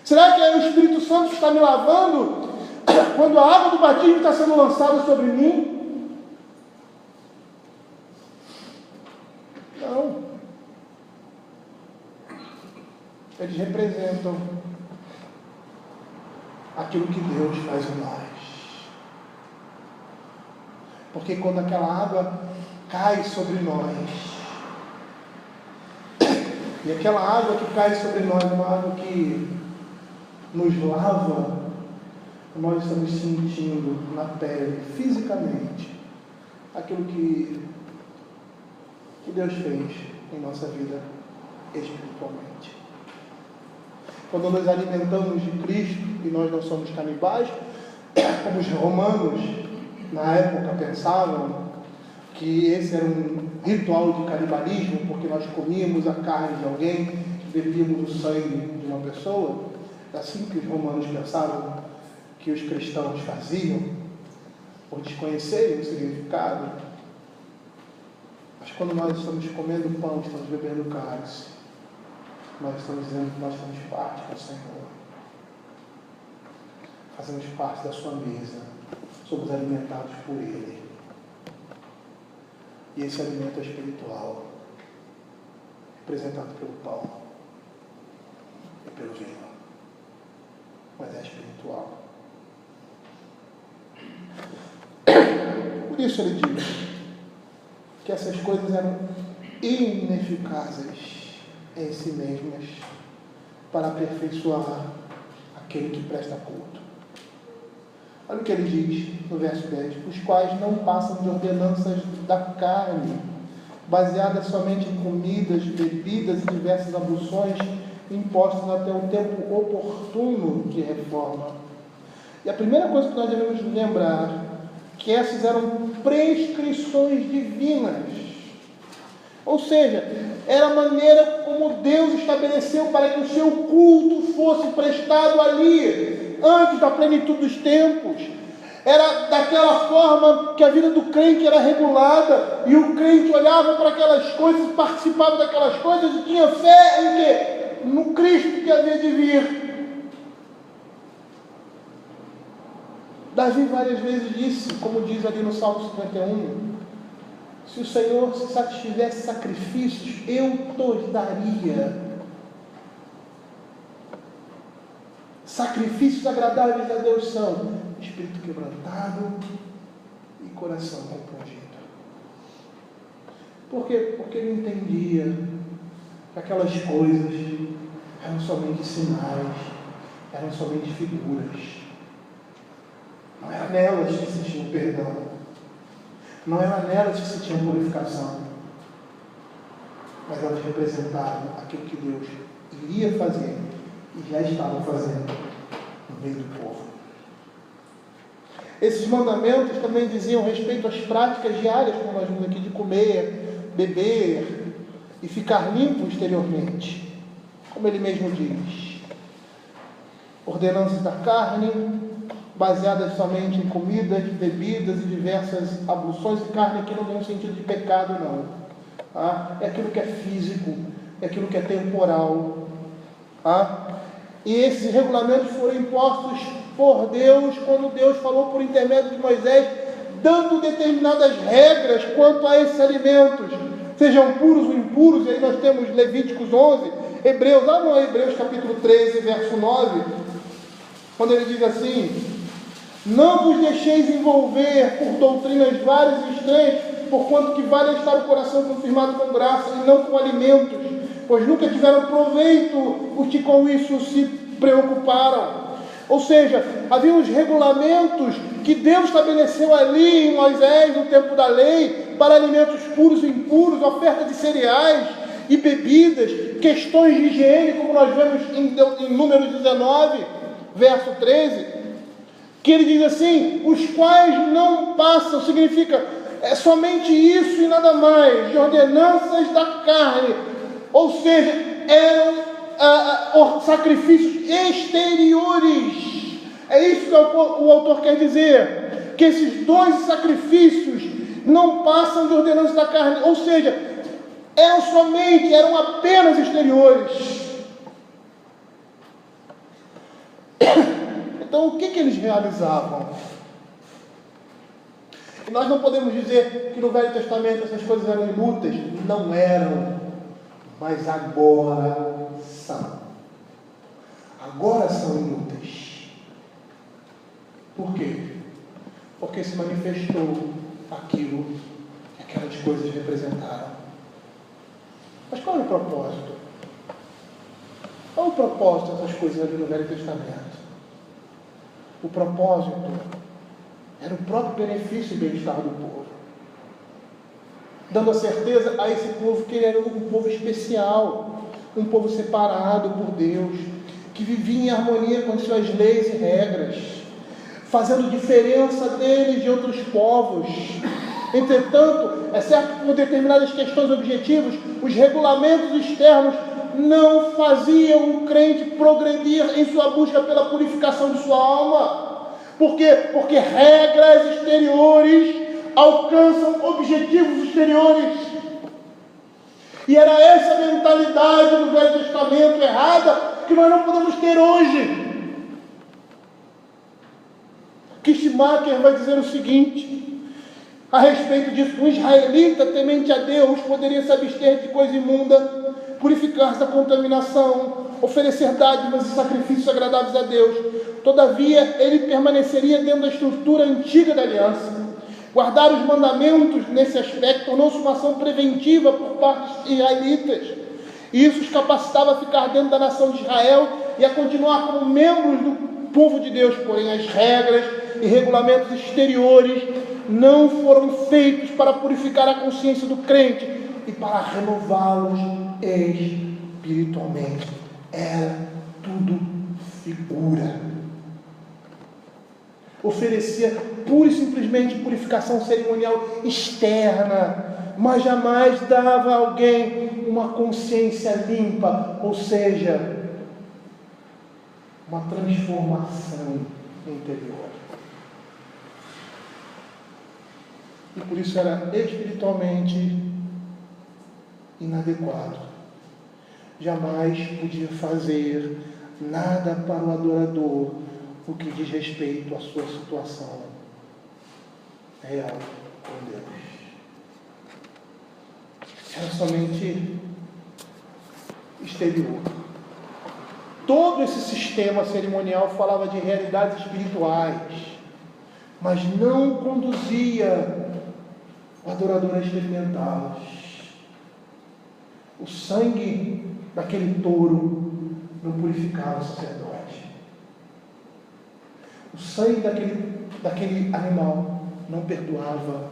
Será que é o Espírito Santo que está me lavando quando a água do batismo está sendo lançada sobre mim? Não. Eles representam aquilo que Deus faz em nós. Porque quando aquela água cai sobre nós, e aquela água que cai sobre nós, uma água que nos lava, nós estamos sentindo na pele, fisicamente, aquilo que Deus fez em nossa vida espiritualmente. Quando nos alimentamos de Cristo, e nós não somos canibais, como os romanos na época pensavam, que esse era um ritual de canibalismo, porque nós comíamos a carne de alguém, bebíamos o sangue de uma pessoa. É assim que os romanos pensavam que os cristãos faziam, por desconhecerem o significado. Mas quando nós estamos comendo pão, estamos bebendo cálice, nós estamos dizendo que nós fazemos parte do Senhor. Fazemos parte da sua mesa. Somos alimentados por Ele. E esse alimento é espiritual, representado pelo pão e pelo vinho. Mas é espiritual. Por isso ele diz que essas coisas eram ineficazes em si mesmas para aperfeiçoar aquele que presta culto. Olha o que ele diz no verso 10: os quais não passam de ordenanças da carne, baseadas somente em comidas, bebidas e diversas abluções impostas até o tempo oportuno de reforma. E a primeira coisa que nós devemos lembrar, que essas eram prescrições divinas. Ou seja, era a maneira como Deus estabeleceu para que o seu culto fosse prestado ali, antes da plenitude dos tempos. Era daquela forma que a vida do crente era regulada, e o crente olhava para aquelas coisas, participava daquelas coisas e tinha fé em quê? No Cristo que havia de vir. Davi várias vezes disse, como diz ali no Salmo 51, se o Senhor se satisfizesse sacrifícios, eu te daria. Sacrifícios agradáveis a Deus são espírito quebrantado e coração compungido. Por quê? Porque ele entendia que aquelas coisas eram somente sinais, eram somente figuras. Não era nelas que se tinha perdão, não era nelas que se tinha purificação, mas elas representavam aquilo que Deus iria fazer e já estava fazendo no meio do povo. Esses mandamentos também diziam respeito às práticas diárias, como nós vimos aqui, de comer, beber e ficar limpo exteriormente, como ele mesmo diz. Ordenanças da carne, baseadas somente em comidas, bebidas e diversas abluções. E carne aqui não tem um sentido de pecado, não. É aquilo que é físico, é aquilo que é temporal. E esses regulamentos foram impostos por Deus, quando Deus falou por intermédio de Moisés, dando determinadas regras quanto a esses alimentos, sejam puros ou impuros. E aí nós temos Levíticos 11, Hebreus capítulo 13, verso 9, quando ele diz assim: não vos deixeis envolver por doutrinas várias e estranhas, porquanto que vale estar o coração confirmado com graça, e não com alimentos, pois nunca tiveram proveito os que com isso se preocuparam. Ou seja, havia os regulamentos que Deus estabeleceu ali em Moisés, no tempo da lei, para alimentos puros e impuros, oferta de cereais e bebidas, questões de higiene, como nós vemos em Números 19, verso 13, que ele diz assim: os quais não passam, significa somente isso e nada mais, de ordenanças da carne. Ou seja, eram sacrifícios exteriores. É isso que o autor quer dizer, que esses dois sacrifícios não passam de ordenanças da carne, ou seja, eram apenas exteriores. Então, o que eles realizavam? E nós não podemos dizer que no Velho Testamento essas coisas eram inúteis. Não eram, mas agora são. Agora são inúteis. Por quê? Porque se manifestou aquilo que aquelas coisas representaram. Mas qual é o propósito? Qual é o propósito dessas coisas ali no Velho Testamento? O propósito era o próprio benefício e bem-estar do povo, dando a certeza a esse povo que ele era um povo especial, um povo separado por Deus, que vivia em harmonia com as suas leis e regras, fazendo diferença deles de outros povos, Entretanto, é certo que por determinadas questões objetivas, os regulamentos externos não faziam o crente progredir em sua busca pela purificação de sua alma. Por quê? Porque regras exteriores alcançam objetivos exteriores. E era essa mentalidade do Velho Testamento errada que nós não podemos ter hoje. Kistemaker vai dizer o seguinte a respeito disso: um israelita temente a Deus poderia se abster de coisa imunda, purificar-se da contaminação, oferecer dádivas e sacrifícios agradáveis a Deus. Todavia, ele permaneceria dentro da estrutura antiga da aliança. Guardar os mandamentos nesse aspecto tornou-se uma ação preventiva por parte dos israelitas. E isso os capacitava a ficar dentro da nação de Israel e a continuar como membros do povo de Deus. Porém, as regras e regulamentos exteriores não foram feitos para purificar a consciência do crente e para renová-los espiritualmente. Era tudo figura. Oferecia pura e simplesmente purificação cerimonial externa, mas jamais dava a alguém uma consciência limpa, ou seja, uma transformação interior. E por isso era espiritualmente inadequado. Jamais podia fazer nada para o adorador o que diz respeito à sua situação real com Deus. Era somente exterior. Todo esse sistema cerimonial falava de realidades espirituais, mas não conduzia o adorador a experimentá-las. O sangue daquele touro não purificava o sacerdote. O sangue daquele animal não perdoava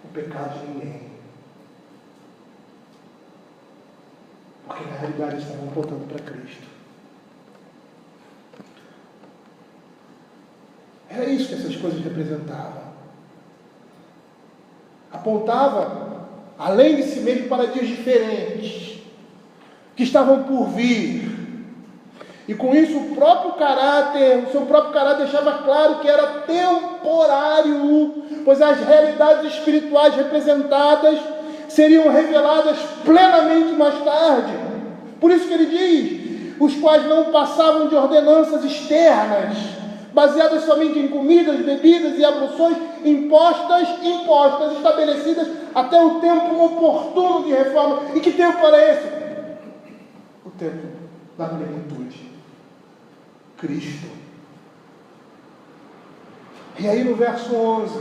o pecado de ninguém. Porque na realidade estavam apontando para Cristo. Era isso que essas coisas representavam. Apontava, além de si mesmo, para dias diferentes, que estavam por vir. E com isso o seu próprio caráter deixava claro que era temporário, pois as realidades espirituais representadas seriam reveladas plenamente mais tarde. Por isso que ele diz, os quais não passavam de ordenanças externas, baseadas somente em comidas, bebidas e abluções impostas, estabelecidas até o tempo oportuno de reforma. E que tempo era esse? O tempo da plenitude. Cristo. E aí no verso 11,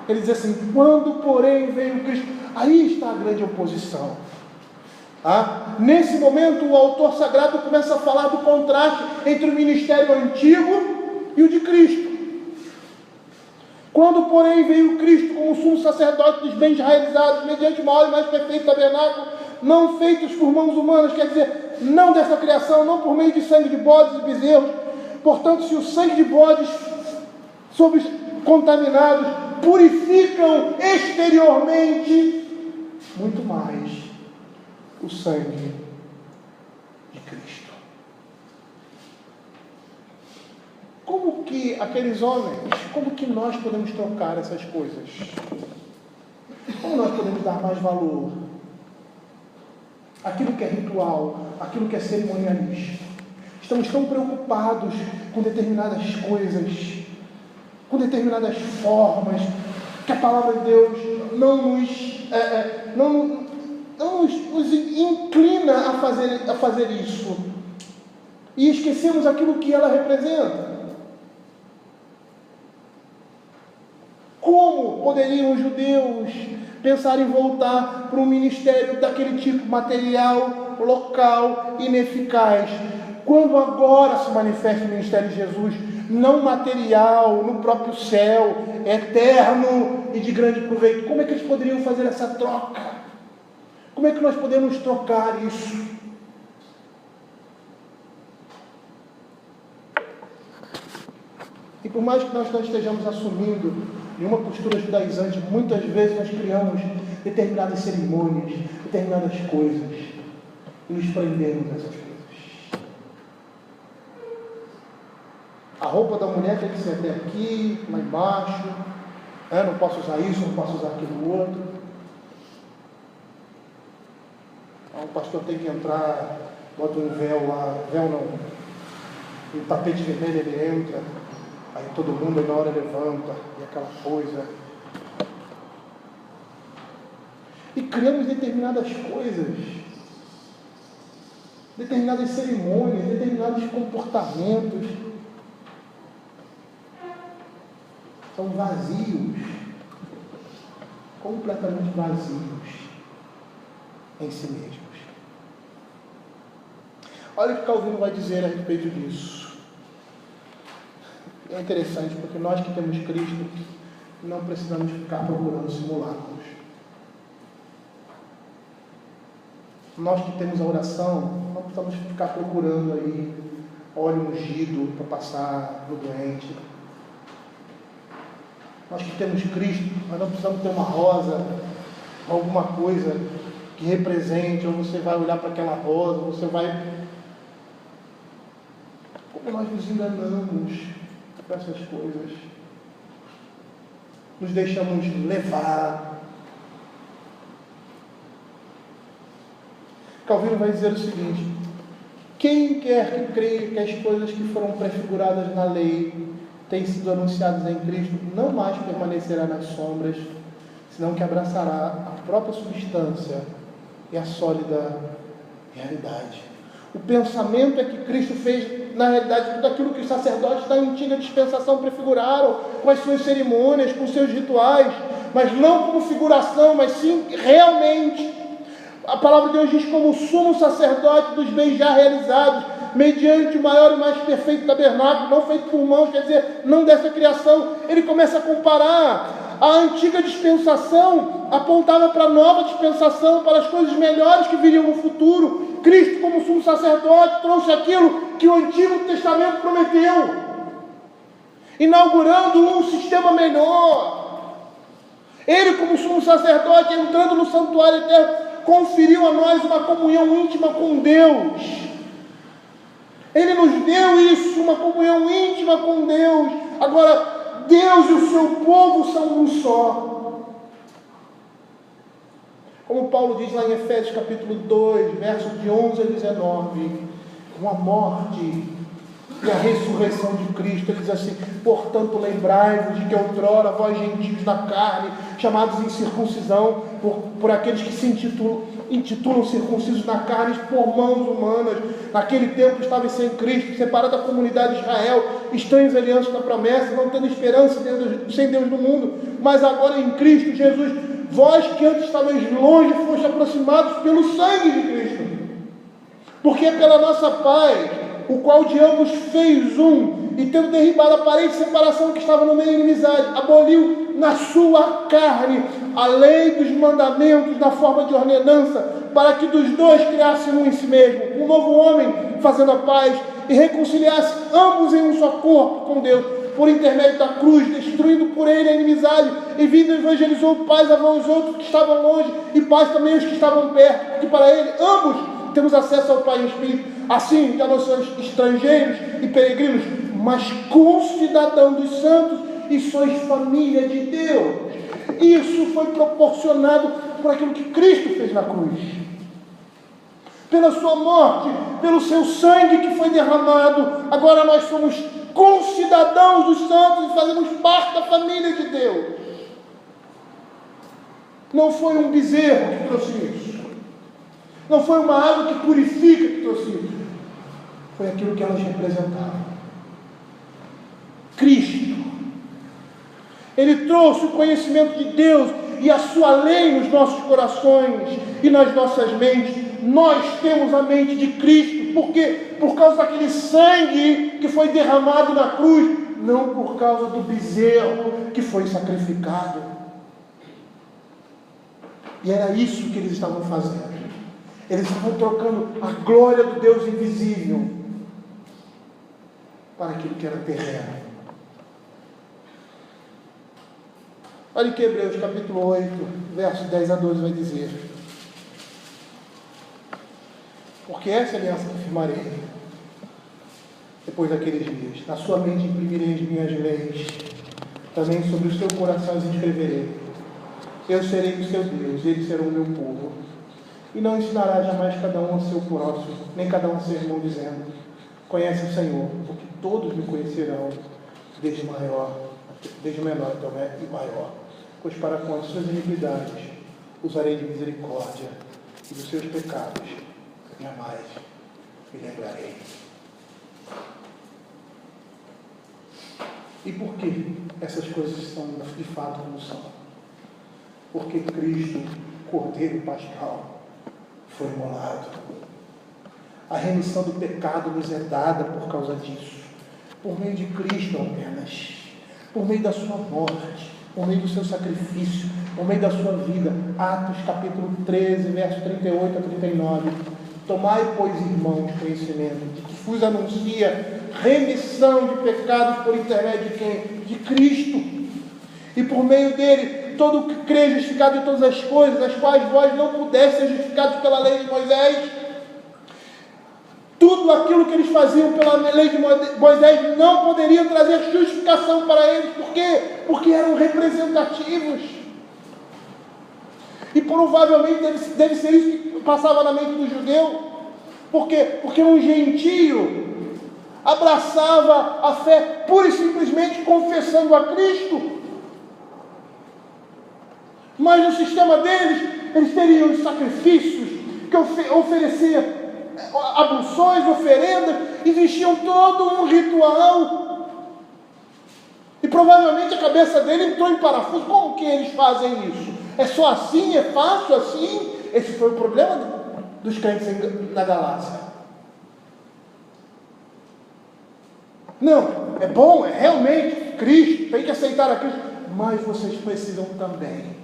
ele diz assim: quando porém veio Cristo, aí está a grande oposição. Nesse momento o autor sagrado começa a falar do contraste entre o ministério antigo e o de Cristo. Quando porém veio Cristo como sumo sacerdote dos bens realizados mediante o maior e mais perfeito tabernáculo, não feitos por mãos humanas, quer dizer, não dessa criação, não por meio de sangue de bodes e bezerros. Portanto, se o sangue de bodes sobre os contaminados purificam exteriormente, muito mais o sangue de Cristo. Como que aqueles homens, como que nós podemos trocar essas coisas? Como nós podemos dar mais valor? Aquilo que é ritual, aquilo que é cerimonialista. Estamos tão preocupados com determinadas coisas, com determinadas formas, que a palavra de Deus não nos inclina a fazer isso. E esquecemos aquilo que ela representa. Como poderiam os judeus pensar em voltar para um ministério daquele tipo material, local, ineficaz, quando agora se manifesta o ministério de Jesus, não material, no próprio céu, eterno e de grande proveito? Como é que eles poderiam fazer essa troca? Como é que nós podemos trocar isso? E por mais que nós não estejamos assumindo Em uma postura judaizante, muitas vezes nós criamos determinadas cerimônias, determinadas coisas, e nos prendemos a essas coisas. A roupa da mulher tem que ser até aqui, lá embaixo, não posso usar isso, não posso usar aquilo outro. O pastor tem que entrar, bota um véu lá, véu não, um tapete vermelho, ele entra, aí todo mundo aí na hora levanta, e aquela coisa. E criamos determinadas coisas, determinadas cerimônias, determinados comportamentos, são vazios, completamente vazios em si mesmos. Olha o que Calvino vai dizer a respeito disso. É interessante, porque nós que temos Cristo, não precisamos ficar procurando simulacros. Nós que temos a oração, não precisamos ficar procurando aí óleo ungido para passar no doente. Nós que temos Cristo, nós não precisamos ter uma rosa, alguma coisa que represente, ou você vai olhar para aquela rosa, você vai... Como nós nos enganamos com essas coisas, nos deixamos levar. Calvino vai dizer o seguinte: quem quer que creia que as coisas que foram prefiguradas na lei têm sido anunciadas em Cristo, não mais permanecerá nas sombras, senão que abraçará a própria substância e a sólida realidade. O pensamento é que Cristo fez, na realidade, tudo aquilo que os sacerdotes da antiga dispensação prefiguraram, com as suas cerimônias, com os seus rituais, mas não como figuração, mas sim realmente. A palavra de Deus diz como sumo sacerdote dos bens já realizados, mediante o maior e mais perfeito tabernáculo, não feito por mãos, quer dizer, não dessa criação. Ele começa a comparar. A antiga dispensação apontava para a nova dispensação, para as coisas melhores que viriam no futuro. Cristo, como sumo sacerdote, trouxe aquilo que o Antigo Testamento prometeu, inaugurando um sistema melhor. Ele, como sumo sacerdote, entrando no santuário eterno, conferiu a nós uma comunhão íntima com Deus. Ele nos deu isso, uma comunhão íntima com Deus. Agora, Deus e o seu povo são um só. Como Paulo diz lá em Efésios capítulo 2, versos de 11 a 19, com a morte e a ressurreição de Cristo, ele diz assim: portanto lembrai-vos de que outrora vós gentios na carne, chamados em circuncisão, por aqueles que se intitulam circuncisos na carne por mãos humanas, naquele tempo estavam sem Cristo, separados da comunidade de Israel, estranhos alianças da promessa, não tendo esperança sem Deus no mundo, mas agora em Cristo Jesus, vós que antes estavais longe, foste aproximados pelo sangue de Cristo, porque é pela nossa paz, o qual de ambos fez um, e tendo derribado a parede de separação que estava no meio da inimizade, aboliu na sua carne a lei dos mandamentos na forma de ordenança, para que dos dois criasse um em si mesmo, um novo homem, fazendo a paz, e reconciliasse ambos em um só corpo com Deus, por intermédio da cruz, destruindo por ele a inimizade, e vindo evangelizou paz aos outros que estavam longe, e paz também aos que estavam perto, porque para ele ambos temos acesso ao Pai em Espírito. Assim, já nós somos estrangeiros e peregrinos, mas concidadãos dos santos, e sois família de Deus. Isso foi proporcionado por aquilo que Cristo fez na cruz, pela sua morte, pelo seu sangue que foi derramado. Agora nós somos concidadãos dos santos e fazemos parte da família de Deus. Não foi um bezerro que trouxe isso, não foi uma água que purifica que trouxe isso, foi aquilo que elas representavam. Cristo, Ele trouxe o conhecimento de Deus e a sua lei nos nossos corações e nas nossas mentes. Nós temos a mente de Cristo, porque por causa daquele sangue que foi derramado na cruz, não por causa do bezerro que foi sacrificado. E era isso que eles estavam fazendo. Eles estavam trocando a glória do Deus invisível para aquilo que era terreno. Olha que Hebreus capítulo 8, versos 10 a 12 vai dizer: porque essa aliança que firmarei depois daqueles dias, na sua mente imprimirei as minhas leis, também sobre o seu coração as escreverei. Eu serei o seu Deus, eles serão o meu povo. E não ensinará jamais cada um ao seu próximo, nem cada um a seu irmão, dizendo: conhece o Senhor, porque todos me conhecerão, desde o menor até o maior. Pois para com as suas iniquidades usarei de misericórdia, e dos seus pecados jamais me lembrarei. E por que essas coisas são de fato como são? Porque Cristo, Cordeiro Pascal, foi imolado. A remissão do pecado nos é dada por causa disso. Por meio de Cristo apenas. Por meio da sua morte. Por meio do seu sacrifício. Por meio da sua vida. Atos capítulo 13, versos 38 a 39. Tomai, pois, irmãos, conhecimento de que vos anuncia remissão de pecados por intermédio de quem? De Cristo. E por meio dele, todo que crê é justificado de todas as coisas, as quais vós não pudestes ser justificados pela lei de Moisés. Tudo aquilo que eles faziam pela lei de Moisés não poderia trazer justificação para eles. Por quê? Porque eram representativos. E provavelmente deve ser isso que passava na mente do judeu. Por quê? Porque um gentio abraçava a fé pura e simplesmente confessando a Cristo. Mas no sistema deles, eles teriam os sacrifícios que ofereciam abluções, oferendas, existiam todo um ritual. E provavelmente a cabeça dele entrou em parafuso. Como que eles fazem isso? É só assim? É fácil assim? Esse foi o problema dos crentes na Galácia. Não, é bom, é realmente Cristo, tem que aceitar a Cristo, mas vocês precisam também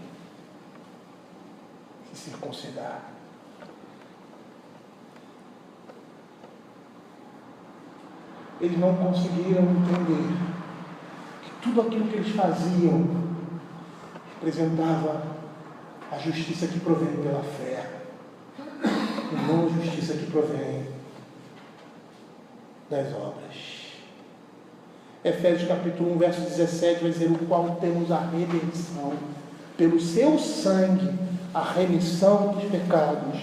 se circuncidar. Eles não conseguiram entender que tudo aquilo que eles faziam representava a justiça que provém pela fé, e não a justiça que provém das obras. Efésios capítulo 1, verso 17 vai dizer: o qual temos a redenção pelo seu sangue, a remissão dos pecados,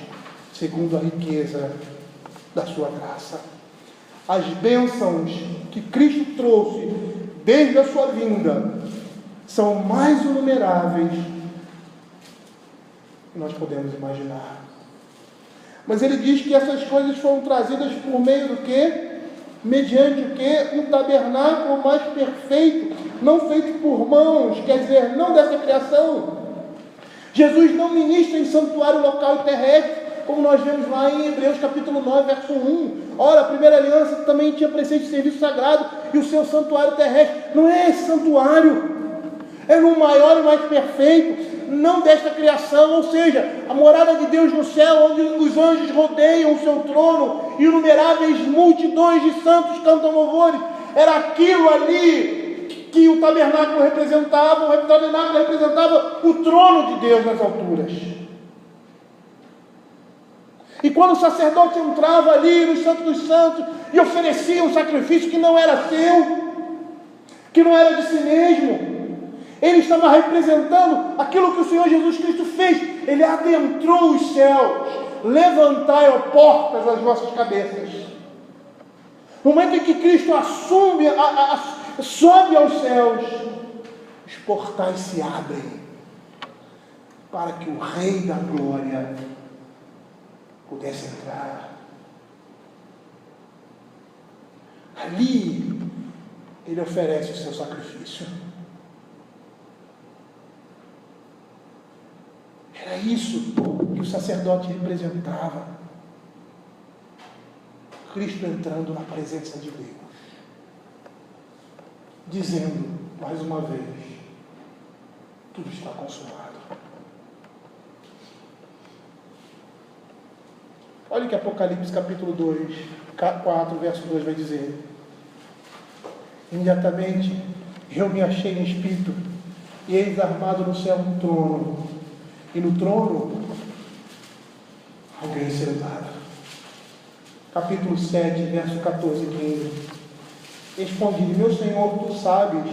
segundo a riqueza da sua graça. As bênçãos que Cristo trouxe desde a sua vinda são mais inumeráveis que nós podemos imaginar. Mas ele diz que essas coisas foram trazidas por meio do quê? Mediante o quê? Um tabernáculo mais perfeito, não feito por mãos, quer dizer, não dessa criação. Jesus não ministra em santuário local e terrestre, como nós vemos lá em Hebreus capítulo 9, verso 1. Ora, a primeira aliança também tinha preceito de serviço sagrado e o seu santuário terrestre. Não é esse santuário, é no maior e mais perfeito, não desta criação, ou seja, a morada de Deus no céu, onde os anjos rodeiam o seu trono, e inumeráveis multidões de santos cantam louvores. Era aquilo ali que o tabernáculo representava. O tabernáculo representava o trono de Deus nas alturas. E quando o sacerdote entrava ali no Santo dos Santos e oferecia um sacrifício que não era seu, que não era de si mesmo, ele estava representando aquilo que o Senhor Jesus Cristo fez. Ele adentrou os céus. Levantai, ó portas, as vossas cabeças. No momento em que Cristo sobe aos céus, os portais se abrem para que o Rei da Glória pudesse entrar. Ali, ele oferece o seu sacrifício. Era isso que o sacerdote representava. Cristo entrando na presença de Deus, dizendo mais uma vez: tudo está consumado. Olha o que Apocalipse capítulo 4, verso 2 vai dizer: imediatamente eu me achei em espírito E eis armado no céu um trono, e no trono alguém sentado. Capítulo 7, verso 14 e 15. Respondi-lhe: meu Senhor, tu sabes.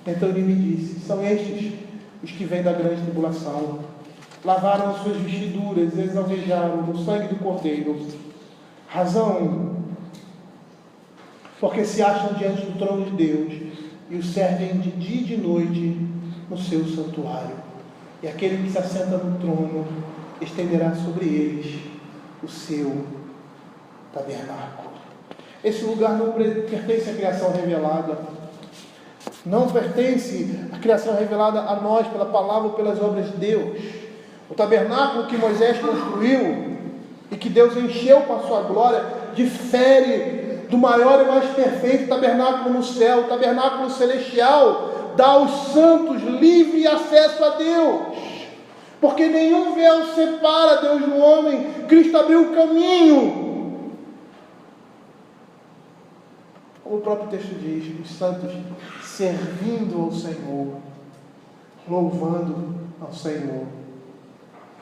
Então ele me disse: são estes os que vêm da grande tribulação. Lavaram as suas vestiduras, eles alvejaram no sangue do Cordeiro. Razão, porque se acham diante do trono de Deus e o servem de dia e de noite no seu santuário. E aquele que se assenta no trono estenderá sobre eles o seu tabernáculo. Esse lugar não pertence à criação revelada. Não pertence à criação revelada a nós pela palavra ou pelas obras de Deus. O tabernáculo que Moisés construiu e que Deus encheu com a sua glória difere do maior e mais perfeito tabernáculo no céu. O tabernáculo celestial dá aos santos livre acesso a Deus, porque nenhum véu separa Deus do homem. Cristo abriu o caminho. Como o próprio texto diz, os santos servindo ao Senhor, louvando ao Senhor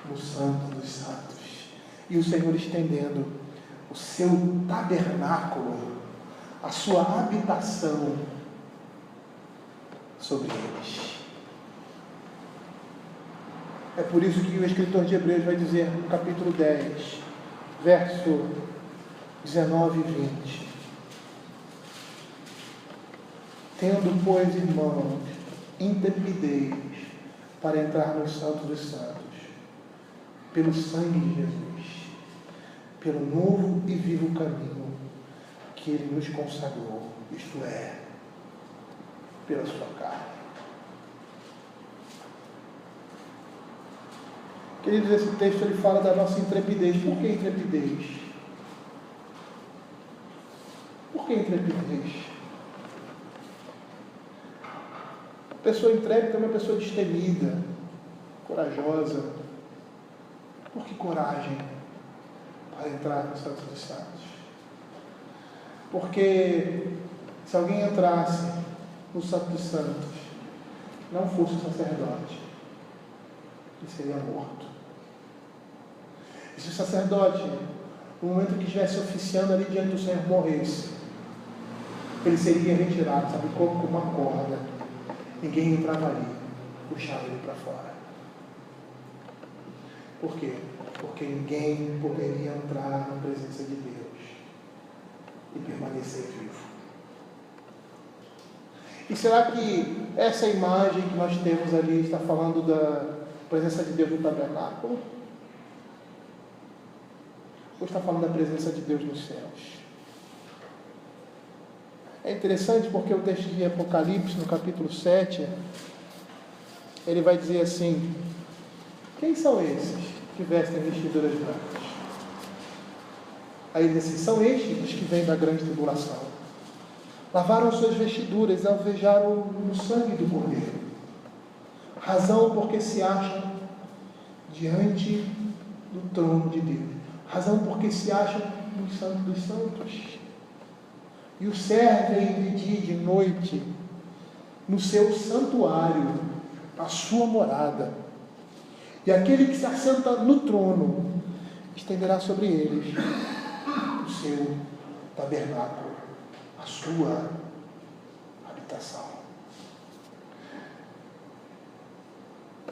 no Santo dos Santos, e o Senhor estendendo o seu tabernáculo, a sua habitação sobre eles. É por isso que o escritor de Hebreus vai dizer no capítulo 10, verso 19 e 20: tendo, pois, irmãos, intrepidez para entrar no Santo dos Santos, pelo sangue de Jesus, pelo novo e vivo caminho que Ele nos consagrou, isto é, pela sua carne. Queridos, esse texto ele fala da nossa intrepidez. Por que intrepidez? Por que intrepidez? A pessoa intrépida é uma pessoa destemida, corajosa. Por que coragem para entrar no Santo dos Santos? Porque se alguém entrasse no Santo dos Santos, não fosse sacerdote, ele seria morto. E se o sacerdote, no momento que estivesse oficiando ali diante do Senhor, morresse, ele seria retirado, sabe como? Com uma corda. Ninguém entrava ali, puxava ele para fora. Por quê? Porque ninguém poderia entrar na presença de Deus e permanecer vivo. E será que essa imagem que nós temos ali está falando da presença de Deus no tabernáculo? Ou está falando da presença de Deus nos céus? É interessante porque o texto de Apocalipse, no capítulo 7, ele vai dizer assim: quem são esses que vestem vestiduras brancas? Aí ele diz assim: são estes os que vêm da grande tribulação. Lavaram suas vestiduras e alvejaram no sangue do Cordeiro. Razão porque se acham diante do trono de Deus. Razão porque se acham no Santo dos Santos. E o servem de dia e de noite no seu santuário, a sua morada. E aquele que se assenta no trono estenderá sobre eles o seu tabernáculo, a sua habitação.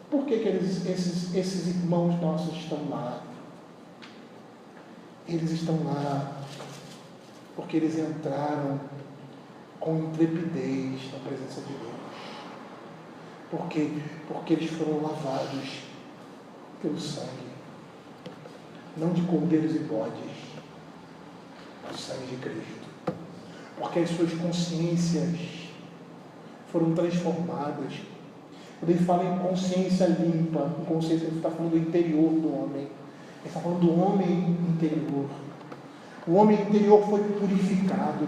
Por que esses irmãos nossos estão lá? Eles estão lá porque eles entraram com intrepidez na presença de Deus. Por quê? Porque eles foram lavados pelo sangue, não de cordeiros e bodes, mas do sangue de Cristo. Porque as suas consciências foram transformadas. Quando ele fala em consciência limpa, consciência, ele está falando do interior do homem. Ele está falando do homem interior. O homem interior foi purificado.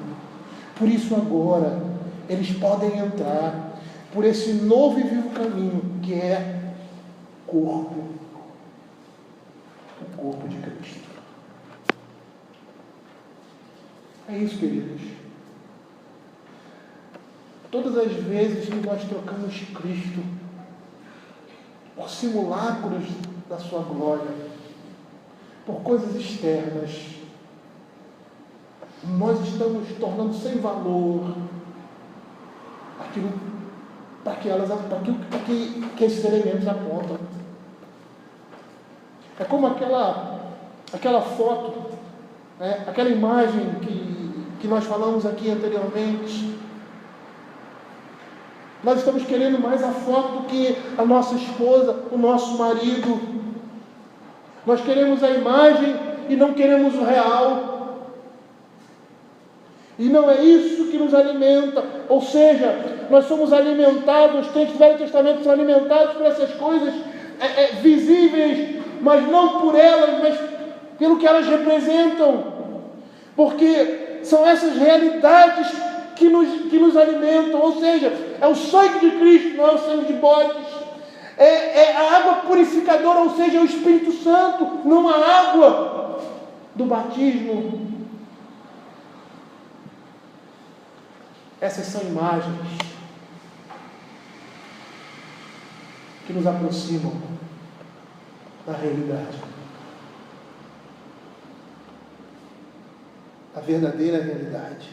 Por isso agora eles podem entrar por esse novo e vivo caminho que é o corpo de Cristo. É isso, queridos. Todas as vezes que nós trocamos Cristo por simulacros da sua glória, por coisas externas. Nós estamos tornando sem valor aquilo para que esses elementos apontam. É como aquela foto, né? Aquela imagem que nós falamos aqui anteriormente. Nós estamos querendo mais a foto do que a nossa esposa, o nosso marido. Nós queremos a imagem e não queremos o real. E não é isso que nos alimenta. Ou seja, nós somos alimentados, os crentes do Velho Testamento são alimentados por essas coisas visíveis, mas não por elas, mas pelo que elas representam. Porque são essas realidades que nos alimentam. Ou seja, é o sangue de Cristo, não é o sangue de bodes. É a água purificadora, ou seja, é o Espírito Santo, não a água do batismo. Essas são imagens que nos aproximam da realidade. A verdadeira realidade.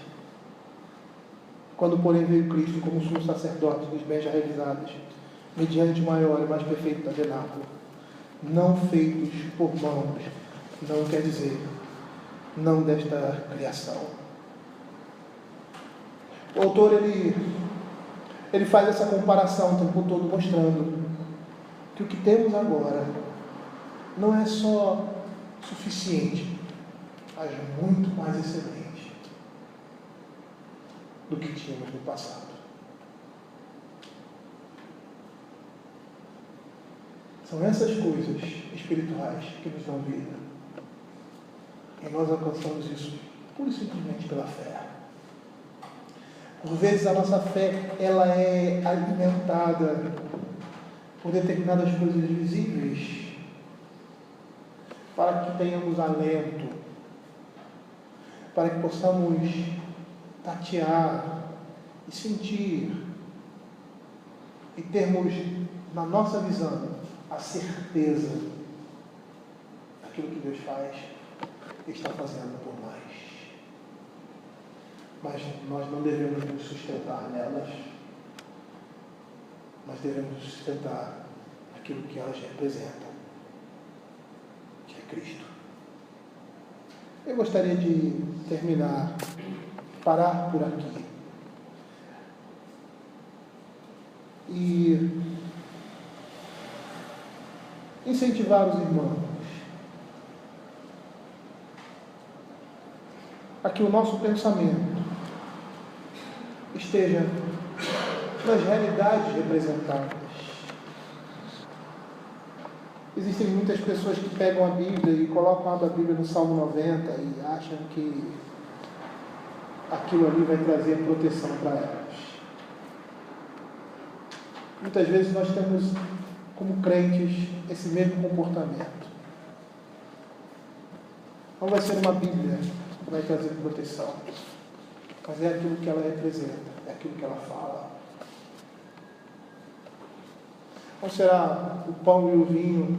Quando, porém, veio Cristo como sumo sacerdote dos bens já realizados, mediante o maior e mais perfeito tabernáculo, não feitos por mãos, não quer dizer, não desta criação. O autor, ele faz essa comparação o tempo todo, mostrando que o que temos agora não é só suficiente, mas muito mais excelente do que tínhamos no passado. São essas coisas espirituais que nos dão vida. E nós alcançamos isso pura e simplesmente pela fé. Por vezes a nossa fé, ela é alimentada por determinadas coisas visíveis, para que tenhamos alento, para que possamos tatear e sentir e termos na nossa visão a certeza daquilo que Deus faz e está fazendo por nós. Mas nós não devemos nos sustentar nelas. Nós devemos nos sustentar naquilo que elas representam, que é Cristo. Eu gostaria de terminar, parar por aqui. E incentivar os irmãos a que o nosso pensamento esteja nas realidades representadas. Existem muitas pessoas que pegam a Bíblia e colocam a Bíblia no Salmo 90 e acham que aquilo ali vai trazer proteção para elas. Muitas vezes nós temos, como crentes, esse mesmo comportamento. Não vai ser uma Bíblia que vai trazer proteção, mas é aquilo que ela representa, é aquilo que ela fala. Ou será o pão e o vinho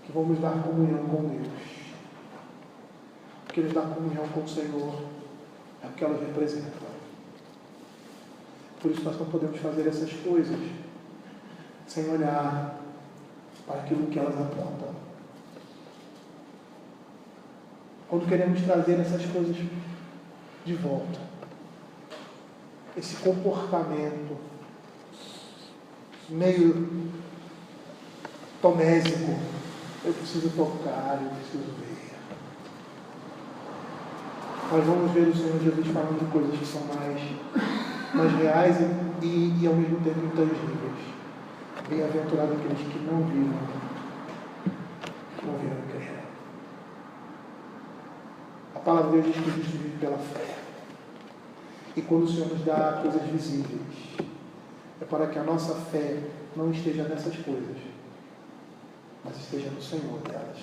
que vamos dar comunhão com Deus? O que nos dá comunhão com o Senhor é o que elas representam. Por isso nós não podemos fazer essas coisas sem olhar para aquilo que elas apontam. Quando queremos trazer essas coisas de volta, esse comportamento meio tomésico, eu preciso tocar, eu preciso ver. Nós vamos ver o Senhor Jesus falando de coisas que são mais reais e ao mesmo tempo intangíveis. Bem-aventurado aqueles que não viram e creram. A palavra de Deus diz que a gente vive pela fé. E quando o Senhor nos dá coisas visíveis, é para que a nossa fé não esteja nessas coisas, mas esteja no Senhor delas.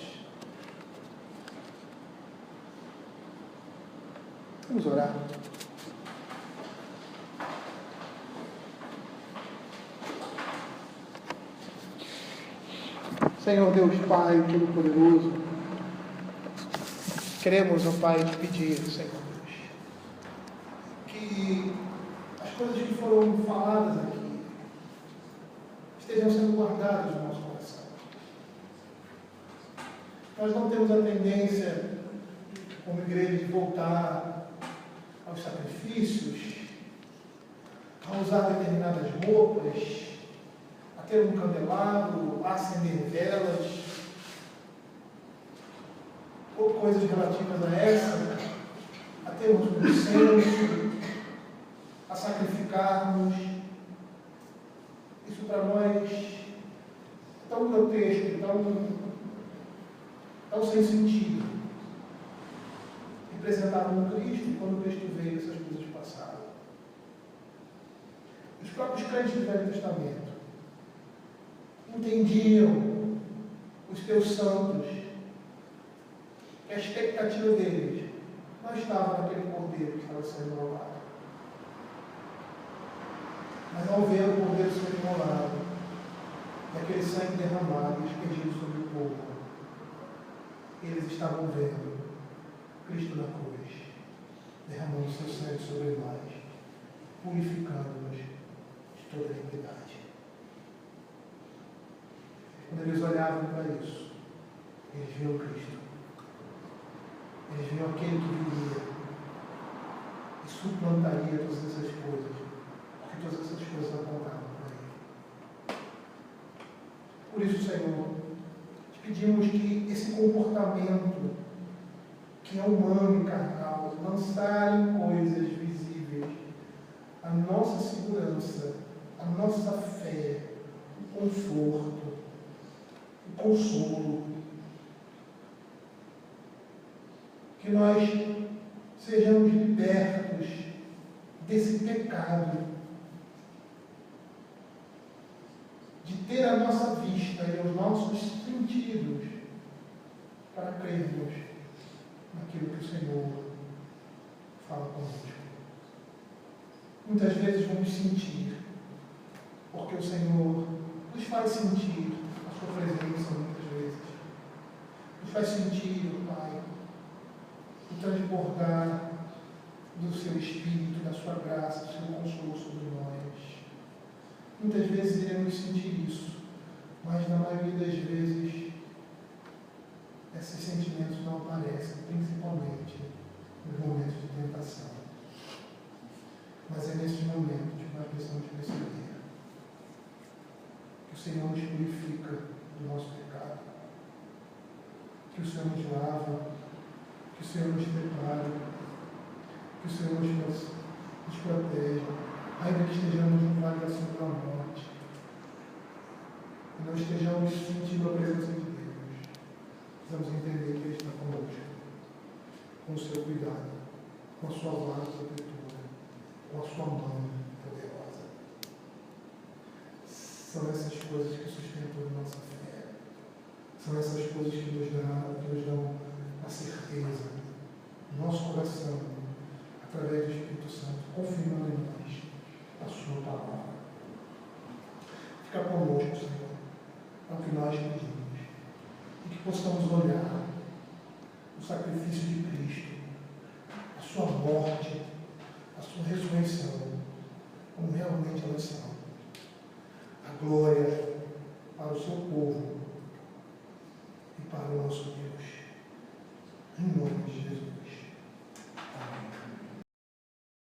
Vamos orar. Senhor Deus Pai Todo-Poderoso, queremos, ó Pai, te pedir, Senhor Deus, que as coisas que foram faladas aqui estejam sendo guardadas no nosso coração. Nós não temos a tendência, como igreja, de voltar aos sacrifícios, a usar determinadas roupas, a ter um candelabro, a acender velas, ou coisas relativas a essa, a termos um incenso, a sacrificarmos. Isso para nós é tão grotesco, tão sem sentido. Representado no Cristo, e quando Cristo veio, essas coisas passaram. Os próprios crentes do Velho Testamento entendiam os teus santos, que a expectativa deles não estava naquele cordeiro que estava sendo imolado. Mas ao ver o cordeiro sendo imolado, e aquele sangue derramado e expedido sobre o povo, eles estavam vendo Cristo na cruz, derramando seu sangue sobre nós, purificando-nos de toda a iniquidade. Quando eles olhavam para isso, eles viam Cristo. Eles viam aquele que viria e suplantaria todas essas coisas, porque todas essas coisas apontavam para Ele. Por isso, Senhor, te pedimos que esse comportamento que é humano e carnal, lançar em coisas visíveis a nossa segurança, a nossa fé, o conforto, o consolo, que nós sejamos libertos desse pecado, de ter a nossa vista e os nossos sentidos para crermos naquilo que o Senhor fala conosco. Muitas vezes vamos sentir, porque o Senhor nos faz sentir a sua presença muitas vezes. Nos faz sentir, Pai, o transbordar do seu Espírito, da sua graça, do seu consolo sobre nós. Muitas vezes iremos sentir isso, mas na maioria das vezes esses sentimentos não aparecem, principalmente nos momentos de tentação. Mas é nesses momentos que nós precisamos perceber que o Senhor nos purifica do nosso pecado, que o Senhor nos lava, que o Senhor nos prepara, que o Senhor nos protege, ainda que estejamos no vale da sombra da morte, e não estejamos sentindo a presença de Deus. Precisamos entender que Ele está conosco, com o seu cuidado, com a sua vara protetora, com a sua mão poderosa. São essas coisas que sustentam a nossa fé. São essas coisas que nos dão a certeza, no nosso coração, através do Espírito Santo, confirmando em nós a sua palavra. Fica conosco, Senhor, é o que nós pedimos. E que possamos olhar o sacrifício de Cristo, a sua morte, a sua ressurreição, como realmente elas são. A glória para o seu povo e para o nosso Deus. Em nome de Jesus.